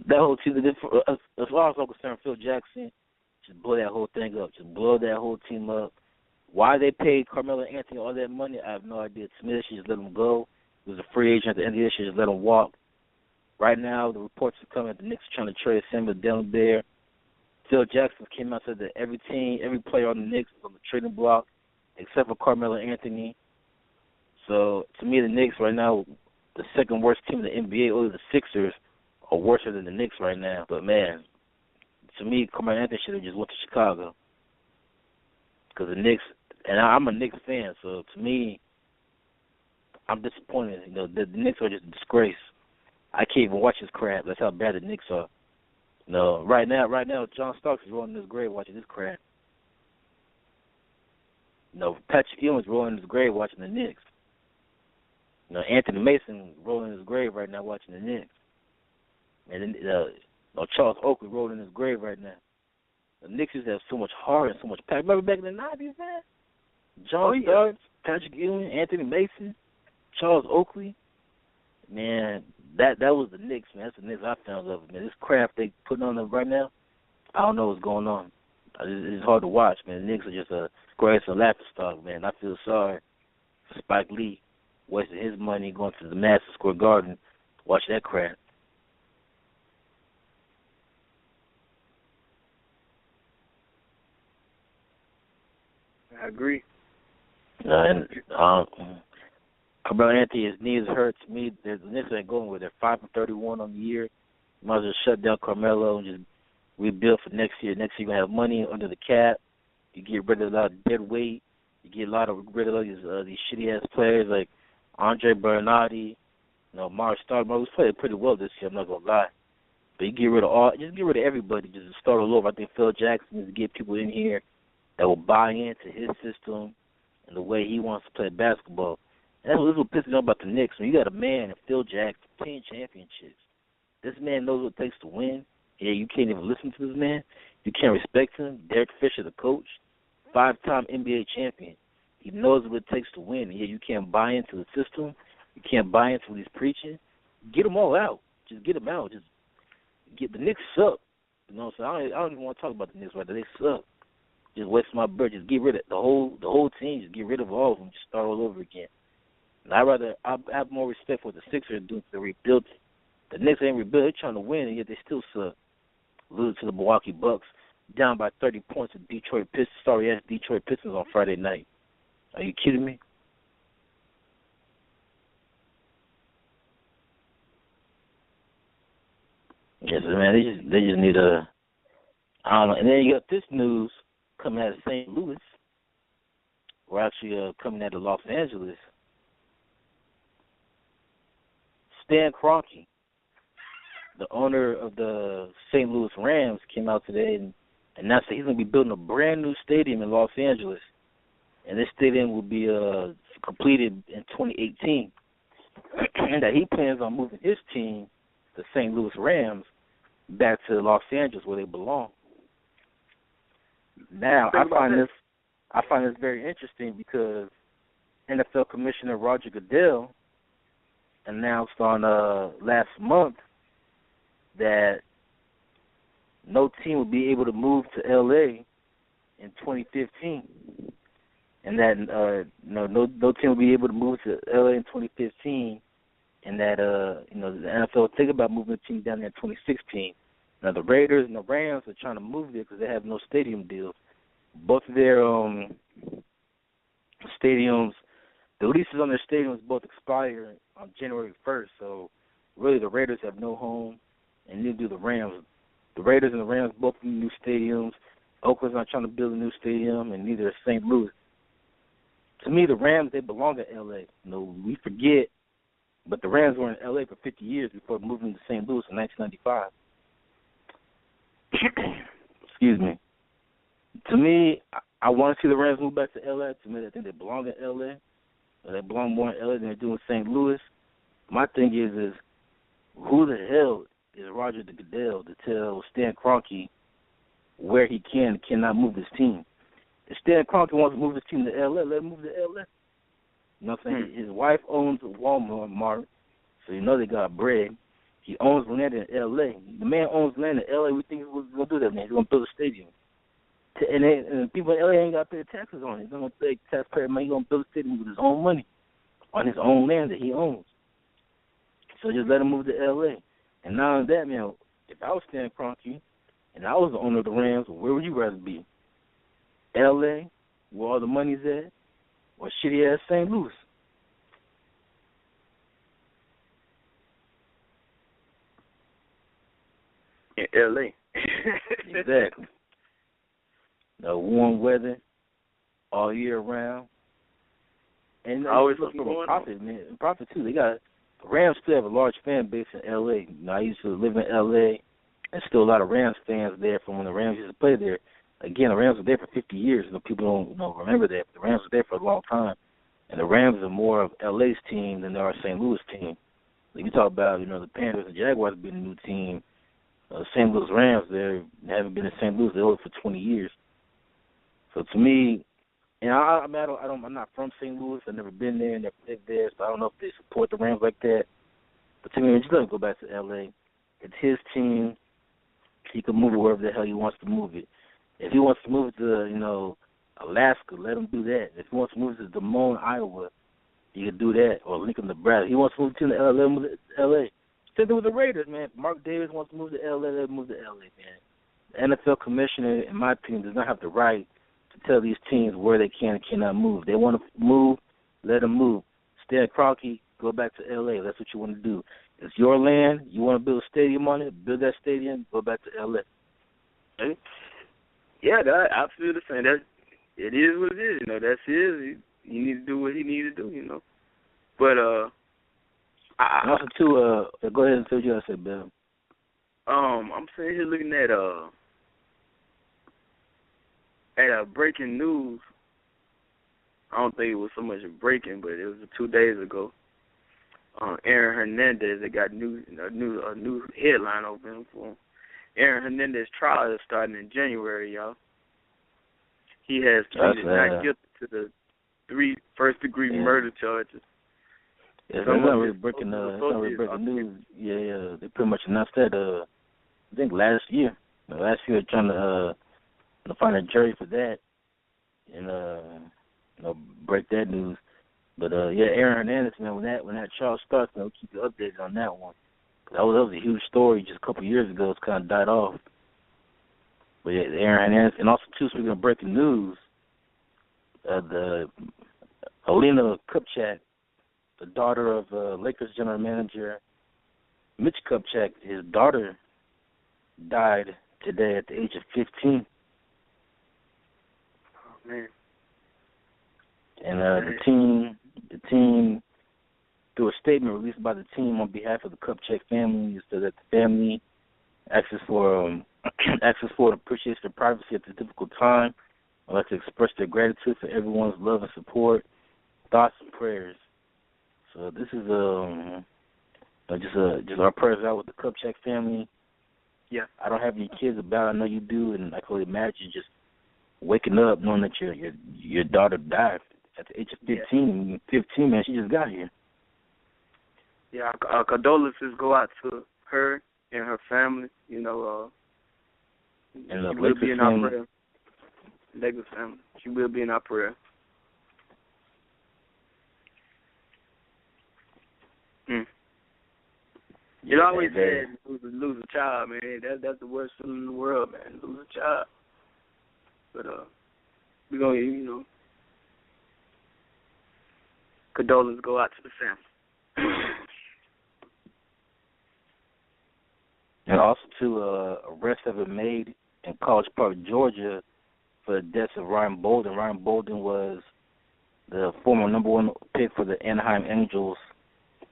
that whole team, as far as I'm concerned, Phil Jackson, just blow that whole thing up. Just blow that whole team up. Why they paid Carmelo Anthony all that money, I have no idea. To me, they should just let him go. He was a free agent at the end of the year. Should just let him walk. Right now, the reports are coming that the Knicks are trying to trade Samuel Dillon there. Phil Jackson came out and said that every player on the Knicks is on the trading block except for Carmelo Anthony. So, to me, the Knicks right now, the second worst team in the NBA, only the Sixers are worse than the Knicks right now. But, man, to me, Carmelo Anthony should have just went to Chicago. Because the Knicks, and I'm a Knicks fan, so to me, I'm disappointed. The Knicks are just a disgrace. I can't even watch this crap. That's how bad the Knicks are. Right now, John Starks is rolling in his grave watching this crap. Patrick Ewing's rolling in his grave watching the Knicks. Anthony Mason rolling in his grave right now watching the Knicks. And then Charles Oakley rolling in his grave right now. The Knicks just have so much heart and so much passion. Remember back in the 90s, man? John Starks, Patrick Ewing, Anthony Mason, Charles Oakley. Man, that was the Knicks, man. That's the Knicks I found of it, man. This crap they putting on them right now, I don't know what's going on. It's hard to watch, man. The Knicks are just a grass and laughing stock, man. I feel sorry for Spike Lee wasting his money going to the Madison Square Garden to watch that crap. I agree. And Carmelo Anthony, his knees hurt. To me, the Knicks ain't going with it. They're 5-31 on the year. You might as well shut down Carmelo and just rebuild for next year. Next year, you're going to have money under the cap. You get rid of a lot of dead weight. You get rid of these shitty-ass players like Andre Bernardi, Mark Stoudemire, who's played pretty well this year, I'm not going to lie. But you get rid of everybody. Just start all over. I think Phil Jackson needs to get people in here that will buy into his system and the way he wants to play basketball. And that's what pisses me off about the Knicks. When you got a man in Phil Jackson 10 championships, this man knows what it takes to win. Yeah, you can't even listen to this man. You can't respect him. Derek Fisher, the coach, 5-time NBA champion. He knows what it takes to win. And yeah, you can't buy into the system. You can't buy into what he's preaching. Get them all out. Just get them out. Just get the Knicks suck. You know what I'm saying? I don't even want to talk about the Knicks right now. They suck. Just waste my breath. Just get rid of the whole team. Just get rid of all of them. Just start all over again. And I have more respect for what the Sixers are doing to rebuild. The Knicks ain't rebuilt. They're trying to win, and yet they still suck. Lose to the Milwaukee Bucks, down by 30 points with Detroit Pistons on Friday night. Are you kidding me? Yes, man. They just need a. I don't know. And then you got this news coming out of St. Louis. We're actually coming out of Los Angeles. Stan Kroenke, the owner of the St. Louis Rams, came out today and announced that he's going to be building a brand new stadium in Los Angeles. And this stadium will be completed in 2018. And that he plans on moving his team, the St. Louis Rams, back to Los Angeles where they belong. Now, I find this very interesting because NFL Commissioner Roger Goodell announced on last month that no team will be able to move to L.A. in 2015, and that no team will be able to move to L.A. in 2015, and that the NFL will think about moving the team down there in 2016. Now the Raiders and the Rams are trying to move there because they have no stadium deals. Both of their stadiums, the leases on their stadiums both expire on January 1st. So really, the Raiders have no home, and neither do the Rams. The Raiders and the Rams both need new stadiums. Oakland's not trying to build a new stadium, and neither is St. Louis. To me, the Rams, they belong to L.A. We forget, but the Rams were in L.A. for 50 years before moving to St. Louis in 1995. Excuse me. To me, I want to see the Rams move back to L.A. To me, I think they belong in L.A. They belong more in L.A. than they do in St. Louis. My thing is who the hell is Roger Goodell to tell Stan Kroenke where he can and cannot move his team? If Stan Kroenke wants to move his team to L.A., let him move to L.A. You know what I'm saying? His wife owns Walmart, so they got bread. He owns land in L.A. The man owns land in L.A. We think he's going to do that, man. He's going to build a stadium. And people in L.A. ain't got to pay taxes on it. He's going to pay taxpayer money. He's going to build a stadium with his own money on his own land that he owns. So just let him move to L.A. And not only that, man, if I was Stan Kroenke and I was the owner of the Rams, where would you rather be? L.A., where all the money's at, or shitty-ass St. Louis? In L.A. Exactly. Warm weather all year round. And always looking for profit, man. Profit, too. The Rams still have a large fan base in L.A. I used to live in L.A. There's still a lot of Rams fans there from when the Rams used to play there. Again, the Rams were there for 50 years. People don't remember that, but the Rams were there for a long time. And the Rams are more of L.A.'s team than they are St. Louis' team. Like you talk about, the Panthers and Jaguars being a new team. St. Louis Rams, they haven't been in St. Louis. They're over for 20 years. So to me, And I'm not from St. Louis. I've never been there, never lived there, so I don't know if they support the Rams like that. But to me, just let him go back to L.A. It's his team. He can move it wherever the hell he wants to move it. If he wants to move it to, Alaska, let him do that. If he wants to move it to Des Moines, Iowa, he can do that. Or Lincoln, Nebraska. He wants to move to L.A., move to L.A. Same thing with the Raiders, man. If Mark Davis wants to move to L.A., let him move to L.A., man. The NFL commissioner, in my opinion, does not have the right to tell these teams where they can and cannot move. They want to move, let them move. Stan Kroenke, go back to L.A. That's what you want to do. It's your land. You want to build a stadium on it, build that stadium, go back to L.A. Hey. Yeah, I feel the same. It is what it is. That's his. He needs to do what he needs to do, But, also, too, go ahead and say what you got to say, Bill. I'm sitting here looking at breaking news. I don't think it was so much breaking, but it was 2 days ago. Aaron Hernandez, they got a new headline open for him. Aaron Hernandez's trial is starting in January, y'all. He has pleaded not guilty to the 3 first-degree murder charges. Yeah, it's not really breaking news. Yeah, they pretty much announced that, I think last year. Last year, trying to find a jury for that and break that news. But Aaron Hernandez, man, when that trial starts, we'll keep you updated on that one. That was a huge story just a couple of years ago. It's kind of died off. But yeah, Aaron Hernandez, and also too, speaking of breaking news, the Alina Kupchak, the daughter of Lakers general manager Mitch Kupchak, his daughter died today at the age of 15. Oh man! And the team, through a statement released by the team on behalf of the Kupchak family, said that the family asks for and appreciates their privacy at this difficult time. I'd like to express their gratitude for everyone's love and support, thoughts and prayers. So this is just our prayers out with the Kupchak family. Yeah, I don't have any kids about. I know you do, and I can only imagine just waking up knowing that your daughter died at the age of 15. Yeah. 15, man, she just got here. Yeah, our condolences go out to her and her family. And she will be in our prayer. Lakers family. She will be in our prayer. It always said lose a child, man. That's the worst feeling in the world, man. Lose a child. But we're gonna, condolences go out to the family. And also, too, arrests have been made in College Park, Georgia, for the deaths of Ryan Bowden. Ryan Bowden was the former number 1 pick for the Anaheim Angels,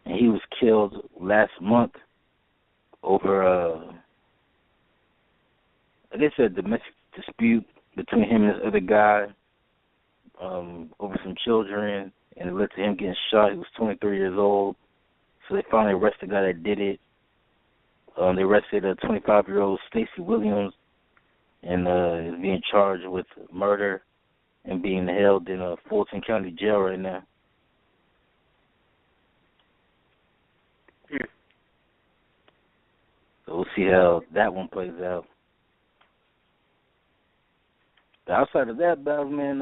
and he was killed last month over, I guess, a domestic dispute between him and this other guy over some children, and it led to him getting shot. He was 23 years old, so they finally arrested the guy that did it. They arrested a 25-year-old Stacey Williams, and is being charged with murder and being held in a Fulton County jail right now. So we'll see how that one plays out. But outside of that, Bowden, man,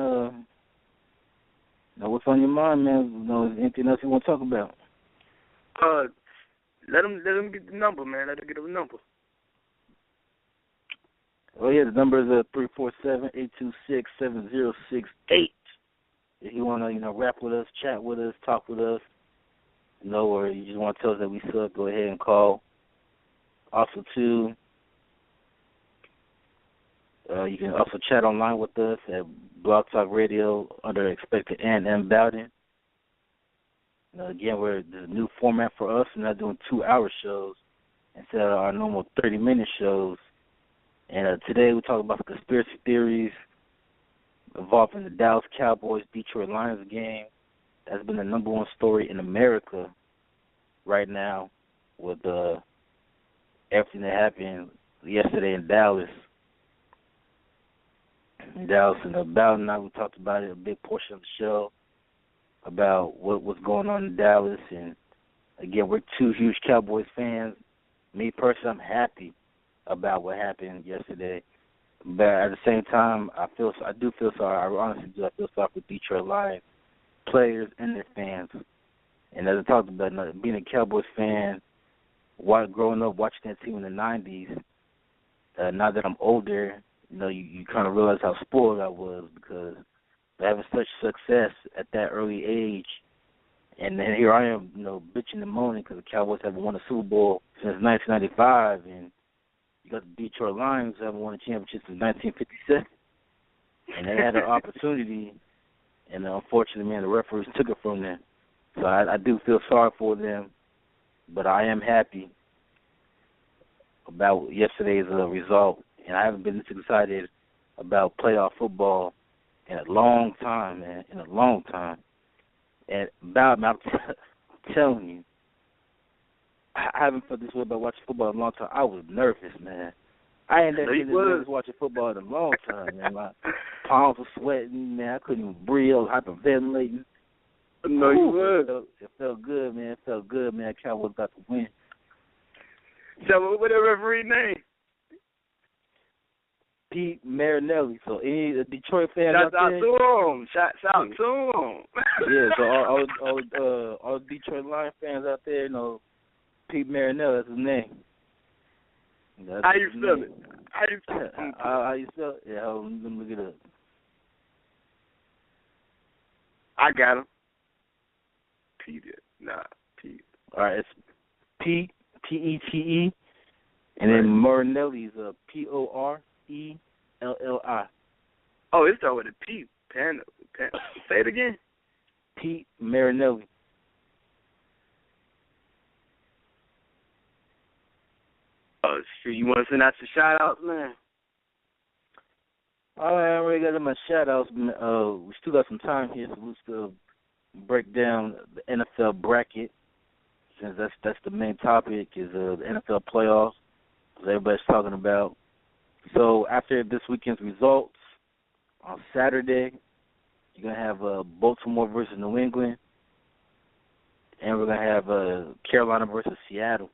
what's on your mind, man? Is anything else you want to talk about? Let them get the number, man. Let them get the number. Oh, yeah, the number is 347-826-7068. If you want to, rap with us, chat with us, talk with us, or you just want to tell us that we suck, go ahead and call. Also, too, you can also chat online with us at Blog Talk Radio under Inspectah and M.Bowden. Again, there's a new format for us. We're not doing 2-hour shows instead of our normal 30-minute shows. And today we talk about the conspiracy theories involving the Dallas Cowboys-Detroit Lions game. That's been the number 1 story in America right now with everything that happened yesterday in Dallas. Dallas and M.Bowden and I, we talked about it, a big portion of the show, about what was going on in Dallas. And, again, we're two huge Cowboys fans. Me, personally, I'm happy about what happened yesterday. But at the same time, I do feel sorry. I honestly do. I feel sorry for Detroit Lions players and their fans. And as I talked about, being a Cowboys fan, growing up watching that team in the 90s, now that I'm older, you kind of realize how spoiled I was because having such success at that early age, and then here I am, bitching and moaning because the Cowboys haven't won a Super Bowl since 1995, and you got the Detroit Lions who haven't won a championship since 1957, and they had an opportunity, and unfortunately, man, the referees took it from them. So I do feel sorry for them, but I am happy about yesterday's result, and I haven't been this excited about playoff football in a long time, man, in a long time. And I'm telling you, I haven't felt this way about watching football in a long time. I was nervous, man. I ain't never been this nervous watching football in a long time, man. My palms were sweating, man. I couldn't even breathe. I was hyperventilating. No, you was. It felt good, man. It felt good, man. Cowboys got to win. So what the referee name? Pete Marinelli. So any Detroit fans Shout out there? Shout out to him. Yeah, so all Detroit Lions fans out there, Pete Marinelli, that's his name. How you spell it? How you spell it? Yeah, let me look it up. I got him. Pete. All right, it's Pete, P-E-T-E, and then Marinelli is P-O-R-E-L-L-I. Oh, it started with a P. Pan. Say it again. Pete Marinelli. Oh, shoot. You want to send out your shout-outs, man? I already got my shout-outs. We still got some time here, so we'll still break down the NFL bracket, since that's the main topic, is the NFL playoffs, as everybody's talking about. So after this weekend's results, on Saturday, you're going to have Baltimore versus New England, and we're going to have Carolina versus Seattle.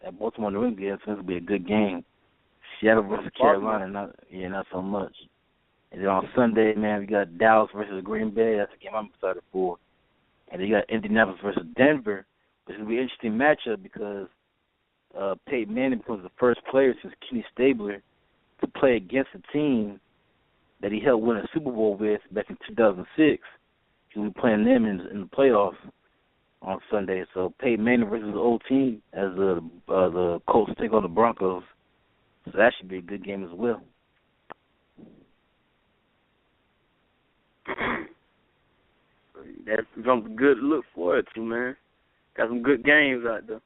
At Baltimore, New England, it's going to be a good game. Seattle versus Carolina, not so much. And then on Sunday, man, we got Dallas versus Green Bay. That's a game I'm excited for. And then you got Indianapolis versus Denver, which will be an interesting matchup because Peyton Manning becomes the first player since Kenny Stabler to play against a team that he helped win a Super Bowl with back in 2006. He'll be playing them in the playoffs on Sunday. So Peyton Manning versus the old team as the Colts take on the Broncos. So that should be a good game as well. That's something good to look forward to, man. Got some good games out there.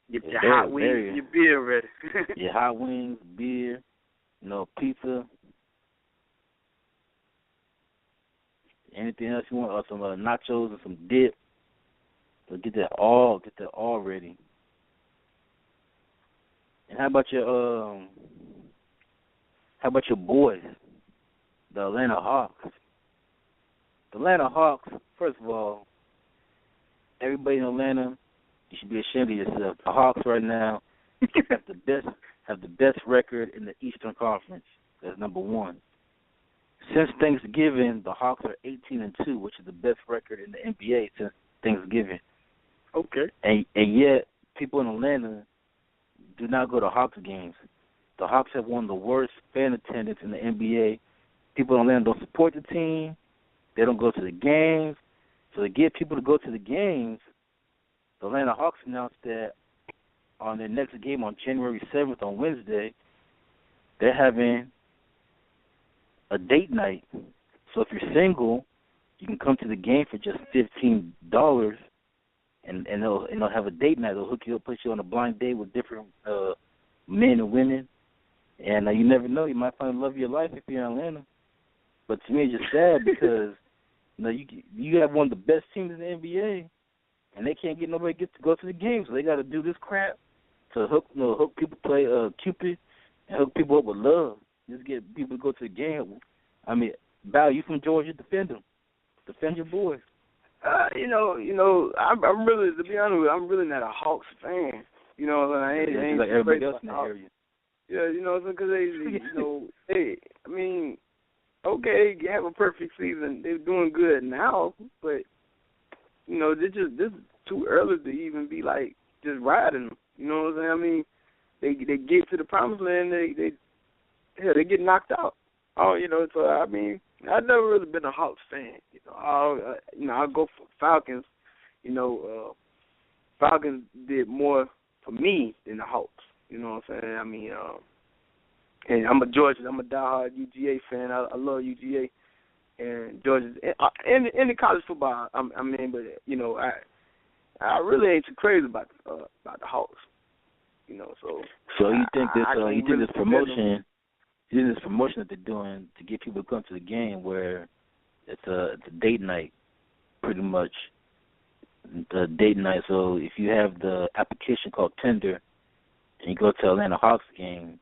Get your hot wings and your beer ready. Your hot wings, beer, pizza. Anything else you want? Or some nachos and some dip. So get that all ready. And how about your boys, the Atlanta Hawks? The Atlanta Hawks, first of all, everybody in Atlanta, you should be ashamed of yourself. The Hawks right now have the best record in the Eastern Conference. That's number one. Since Thanksgiving, the Hawks are 18-2, which is the best record in the NBA since Thanksgiving. Okay. And yet, people in Atlanta do not go to Hawks games. The Hawks have one of the worst fan attendance in the NBA. People in Atlanta don't support the team. They don't go to the games. So to get people to go to the games, the Atlanta Hawks announced that on their next game on January 7th on Wednesday, they're having a date night. So if you're single, you can come to the game for just $15, and they'll have a date night. They'll hook you up, put you on a blind date with different men and women, and you never know. You might find the love of your life if you're in Atlanta. But to me, it's just sad because you have one of the best teams in the NBA, and they can't get nobody to go to the games. So they got to do this crap to hook people, play Cupid, and hook people up with love. Just get people to go to the game. I mean, Bow, you from Georgia? Defend them. Defend your boys. I'm really, to be honest with you, I'm really not a Hawks fan. You know, I ain't like everybody else in the area. Yeah, because I mean, okay, they have a perfect season. They're doing good now, but this is too early to even be like just riding them. You know what I'm saying? I mean, they get to the promised land, they get knocked out. Oh, so I mean, I've never really been a Hawks fan. I'll go for Falcons. Falcons did more for me than the Hawks. You know what I'm saying? I mean, and I'm a diehard UGA fan. I love UGA and Georgia. And the college football, but I really ain't too crazy about the Hawks. So you think this promotion? You think this promotion that they're doing to get people to come to the game, where it's a date night, pretty much. The date night. So if you have the application called Tender, and you go to Atlanta Hawks game,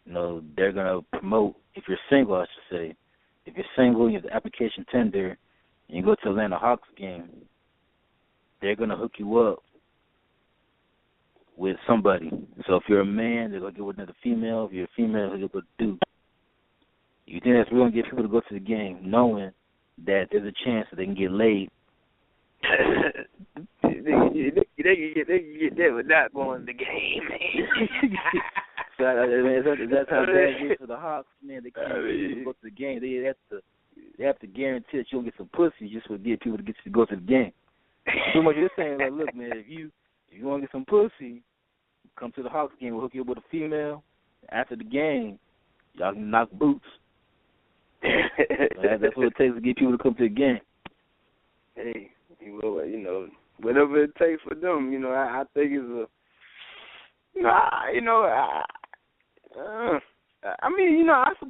they're gonna promote. If you're single, I should say. If you're single, you have the application Tender, and you go to Atlanta Hawks game, they're gonna hook you up with somebody. So if you're a man, they're gonna get with another female. If you're a female, they're gonna go dude. You think that's really gonna get people to go to the game, knowing that there's a chance that they can get laid? They can get that without going to the game. So that's how bad it is for the Hawks, man. They can't go to the game. They have to guarantee that you don't get some pussy just to get people to get you to go to the game. Pretty much you're saying, like, look, man, if you want to get some pussy, come to the Hawks game. We'll hook you up with a female. After the game, y'all can knock boots. That's what it takes to get people to come to the game. Hey, whatever it takes for them, I think it's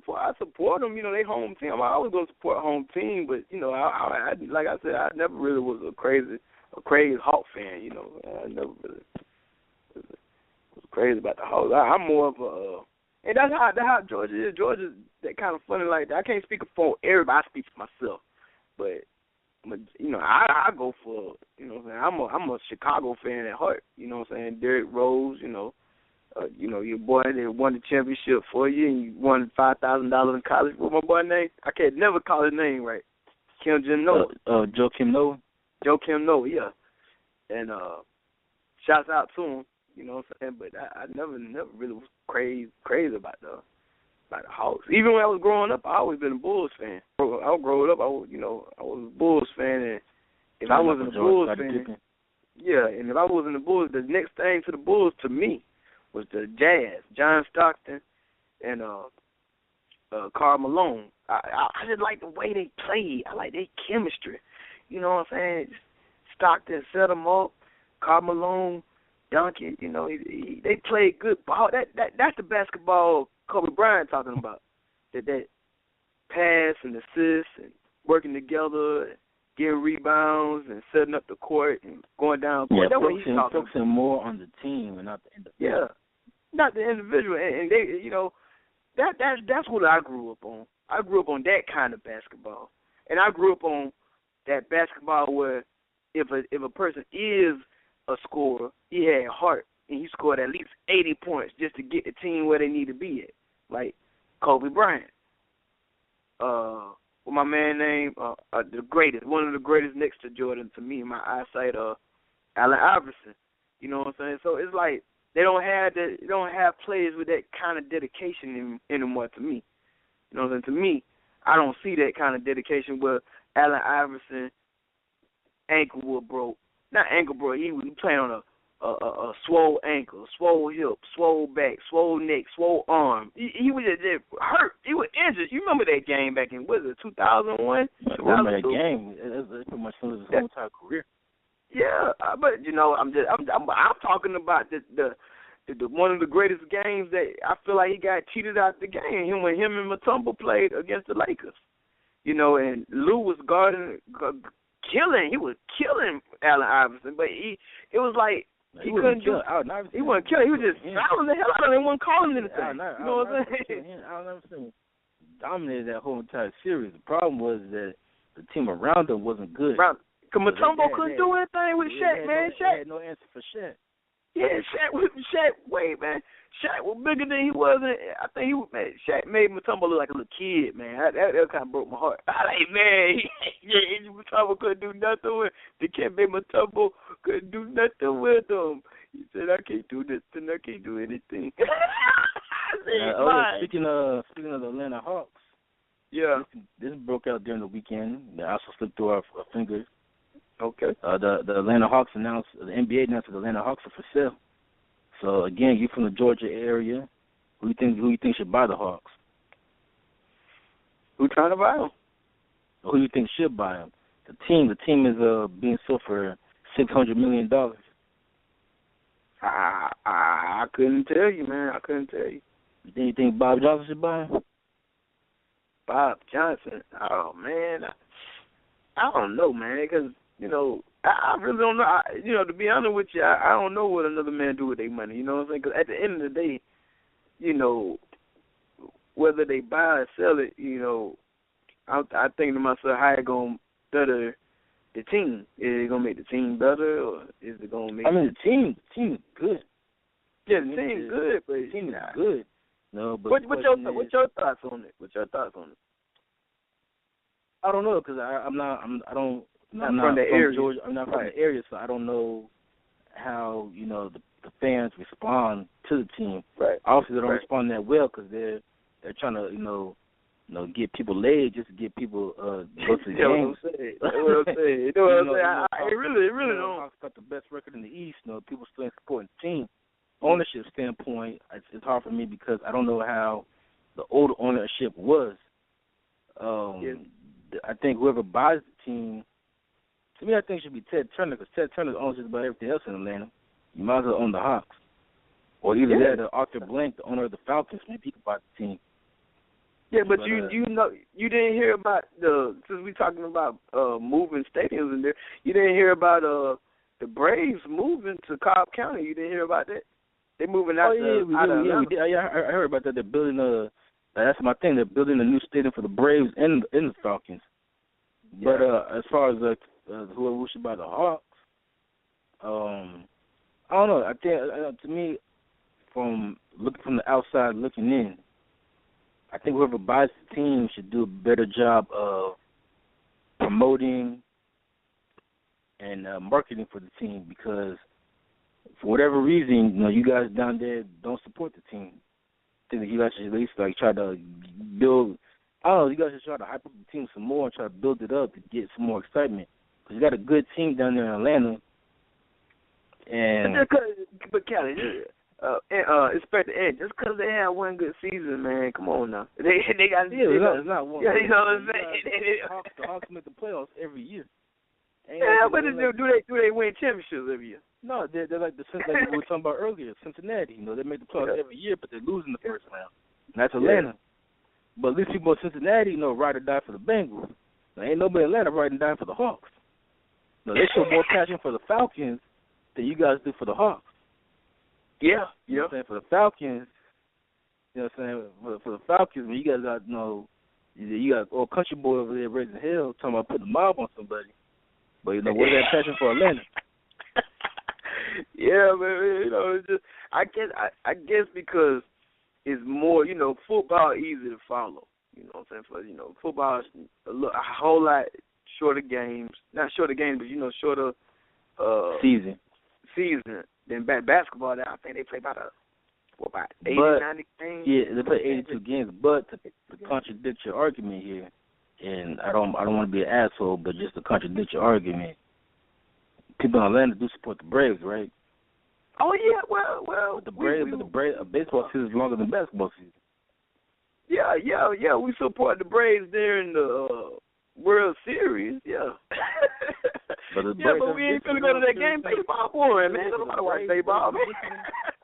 I support them. They home team. I always going to support home team, but I like I said, I never really was a crazy Hawk fan. I never really was crazy about the Hawks. I'm more of a, and that's how Georgia is. Georgia's that kind of funny like that. I can't speak for everybody. I speak for myself, but I go for, I'm a Chicago fan at heart. Derrick Rose. Your boy that won the championship for you, and you won $5,000 in college. What's my boy's name? I can't never call his name right. Kim Noah. Joakim Noah. Joakim Noah, yeah. And shouts out to him. You know what I'm saying? But I never really was crazy about the Hawks. Even when I was growing up, I always been a Bulls fan. I was growing up, I was a Bulls fan, and if I wasn't a Bulls fan, and if I wasn't a Bulls, the next thing to the Bulls to me was the Jazz, John Stockton and Karl Malone. I just like the way they played. I like their chemistry. You know what I'm saying? Stockton set them up. Karl Malone dunk it. They played good ball. That's the basketball Kobe Bryant talking about. That pass and assist and working together, and getting rebounds and setting up the court and going down court. That's what he's talking about. Focusing more on the team and not the individual. Yeah, not the individual. And they, that's what I grew up on. I grew up on that kind of basketball, and I grew up on that basketball where if a person is a scorer, he had heart and he scored at least 80 points just to get the team where they need to be at, like Kobe Bryant. What my man named the greatest, one of the greatest next to Jordan to me in my eyesight, Allen Iverson. You know what I'm saying? So it's like they don't have players with that kind of dedication anymore to me. You know what I'm saying? To me, I don't see that kind of dedication where Allen Iverson ankle was broke. Not ankle broke. He was playing on a swole ankle, swole hip, swole back, swole neck, swole arm. He was just hurt. He was injured. You remember that game back in, what was it, 2001? I remember that game. That's pretty much his whole entire career. Yeah, but I'm talking about the one of the greatest games that I feel like he got cheated out the game. When him and Mutombo played against the Lakers, and Lou was killing. He was killing Allen Iverson, but it was like He couldn't do it. He wasn't killing. He was just fouling the hell out of him. He wasn't calling anything. You know what I'm saying? I'll never say dominated that whole entire series. The problem was that the team around him wasn't good. Mutombo couldn't do anything with Shaq, man. Shaq had no answer for Shaq. Yeah, Shaq, wait, man. Shaq was bigger than he was. I think Shaq made Mutombo look like a little kid, man. That kind of broke my heart. I like, man, Mutombo couldn't do nothing with the kid. Mutombo couldn't do nothing with him. He said, I can't do this and I can't do anything. Speaking of the Atlanta Hawks, yeah, this broke out during the weekend. That also slipped through our fingers. Okay. The Atlanta Hawks announced, the NBA announced that the Atlanta Hawks are for sale. So again, you from the Georgia area, who you think should buy the Hawks? Who trying to buy them? Or who you think should buy them? The team is being sold for $600 million. I couldn't tell you, man. I couldn't tell you. You think Bob Johnson should buy him? Bob Johnson? Oh man, I don't know, man, because. I really don't know. To be honest with you, I don't know what another man do with their money. You know what I'm saying? Because at the end of the day, whether they buy or sell it, I think to myself, how it going to better the team? Is it going to make the team better, or is it going to make? I mean, the team is good. Yeah, the team is good, but the team is good. No, but what's your thoughts on it? What's your thoughts on it? I don't know, because I'm not from the area. Georgia. I'm not from the area, so I don't know how the fans respond to the team. Right. Obviously, they don't respond that well because they're trying to get people laid just to get people go to the game. That's what I'm saying. You know what I'm saying? It really don't. Hawks got the best record in the East. People still supporting the team. Ownership standpoint, it's hard for me because I don't know how the old ownership was. I think whoever buys the team. To me, I think it should be Ted Turner, because Ted Turner owns just about everything else in Atlanta. You might as well own the Hawks. Or either that or Arthur Blank, the owner of the Falcons. Maybe he could buy the team. Yeah, but you didn't hear about since we talking about moving stadiums in there, you didn't hear about the Braves moving to Cobb County. You didn't hear about that? They moving out of Atlanta. I heard about that. They're building that's my thing. They're building a new stadium for the Braves and the Falcons. Yeah. But as far as whoever should buy the Hawks, I don't know. I think to me, from looking from the outside looking in, I think whoever buys the team should do a better job of promoting and marketing for the team, because for whatever reason, you guys down there don't support the team. I think that you guys should at least try to build. I don't know. You guys should try to hype up the team some more and try to build it up to get some more excitement. Because you got a good team down there in Atlanta. But Kelly, Inspectah, just because they had one good season, man, come on now. They got it's not one. Yeah, you know what I'm saying. The Hawks make the playoffs every year. But do they win championships every year? No, they're like like we were talking about earlier, Cincinnati. They make the playoffs every year, but they're losing the first round. And that's Atlanta. Yeah. But at least people in Cincinnati, ride or die for the Bengals. Now, ain't nobody in Atlanta ride and die for the Hawks. No, they show more passion for the Falcons than you guys do for the Hawks. Yeah, You know what I'm saying? For the Falcons, you know what I'm saying? For the Falcons, when you guys got, you got old country boy over there raising hell talking about putting a mob on somebody. But, where's that passion for Atlanta? Yeah, man, it's just, I guess because it's more, football easy to follow. You know what I'm saying? Football is a whole lot shorter games. Not shorter games, but, shorter season than basketball. I think they play about 80, 90 games. Yeah, they play 82 games. But to contradict your argument here, and I don't want to be an asshole, but just to contradict your argument, people in Atlanta do support the Braves, right? Oh yeah, well. But the Braves, baseball season is longer than basketball season. Yeah. We support the Braves during the World Series. Yeah. But we ain't finna go to that game. Baseball boring, man. Don't nobody watch baseball, man.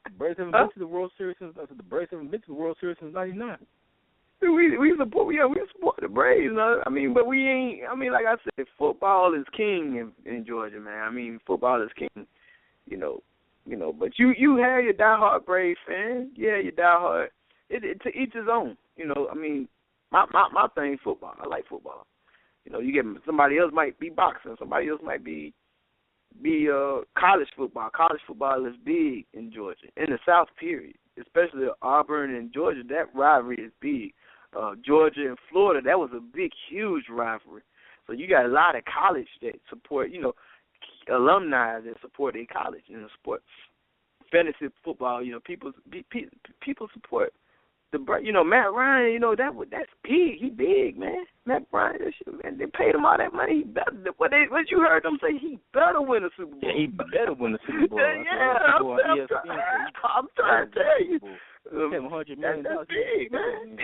The Braves haven't been to the World Series since '99. We support the Braves. But we ain't. Like I said, football is king in Georgia, man. Football is king. You know, but you have your diehard Braves fan. Yeah, your diehard. It to each his own. You know, I mean, my thing football. I like football. You know, you get somebody else might be boxing. Somebody else might be college football. College football is big in Georgia, in the South, period. Especially Auburn and Georgia, that rivalry is big. Georgia and Florida, that was a big, huge rivalry. So you got a lot of college that support, you know, alumni that support their college and support fantasy football. You know, people support you know, Matt Ryan. You know, that's big. He big, man. Matt Ryan, that shit, man. They paid him all that money. He better. What you heard them say? He better win a Super Bowl. Yeah, he better win a Super Bowl. I'm trying to tell you. $700 million. That's big, man.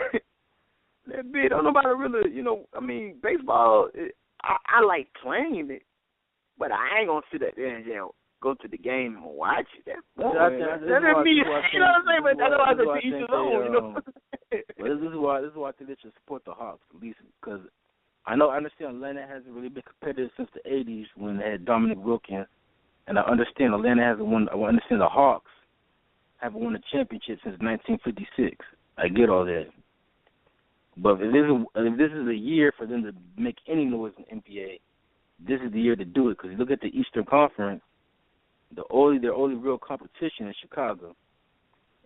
That big. Don't nobody really, you know. I mean, baseball. I like playing it, but I ain't gonna sit there and go to the game and watch it. That's me. You know what I'm saying? But that's why I said to each his own. You know. Well, this is why I think they should support the Hawks at least, because I understand Atlanta hasn't really been competitive since the '80s when they had Dominic Wilkins, and I understand Atlanta hasn't won. I understand the Hawks haven't won a championship since 1956. I get all that. But if this is a year for them to make any noise in the NBA, this is the year to do it. Because you look at the Eastern Conference, their only real competition is Chicago.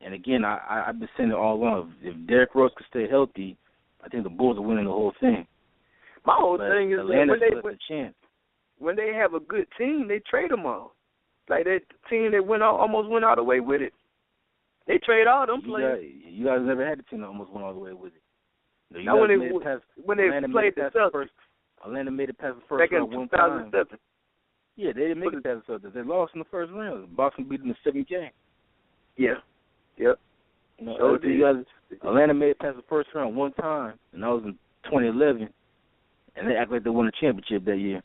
And again, I've been saying it all along. If Derrick Rose could stay healthy, I think the Bulls are winning the whole thing. My whole thing is chance. When they have a good team, they trade them all. Like that team that almost went all the way with it. They trade all them players. You guys never had a team that almost went all the way with it. Now when they played the Celtics, Atlanta made it past the first round one time. 2007. Yeah, they didn't make it past the Celtics. They lost in the first round. Boston beat them in the 7th game. Yeah. Yep. Atlanta made it past the first round one time, and that was in 2011, and they act like they won a championship that year.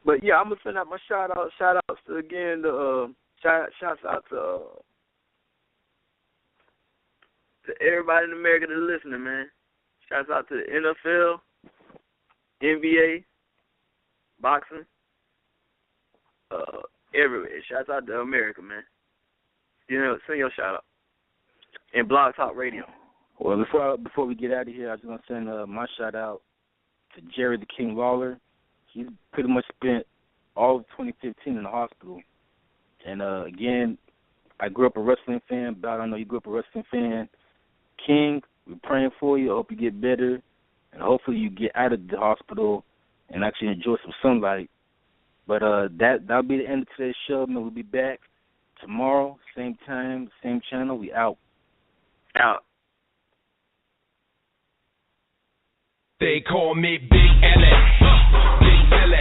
But yeah, I'm gonna send out my shout outs to again shouts out to everybody in America that's listening, man. Shouts out to the NFL, NBA, boxing, everywhere. Shouts out to America, man. You know, send your shout out. And Blog Talk Radio. Well, before we get out of here, I was gonna send my shout out to Jerry the King Lawler. He's pretty much spent all of 2015 in the hospital. And again, I grew up a wrestling fan. Bowden, I know you grew up a wrestling fan. King, we're praying for you. I hope you get better, and hopefully you get out of the hospital and actually enjoy some sunlight. But that'll be the end of today's show, man. We'll be back tomorrow, same time, same channel. We out. Out. They call me Big L.A. Big Billy.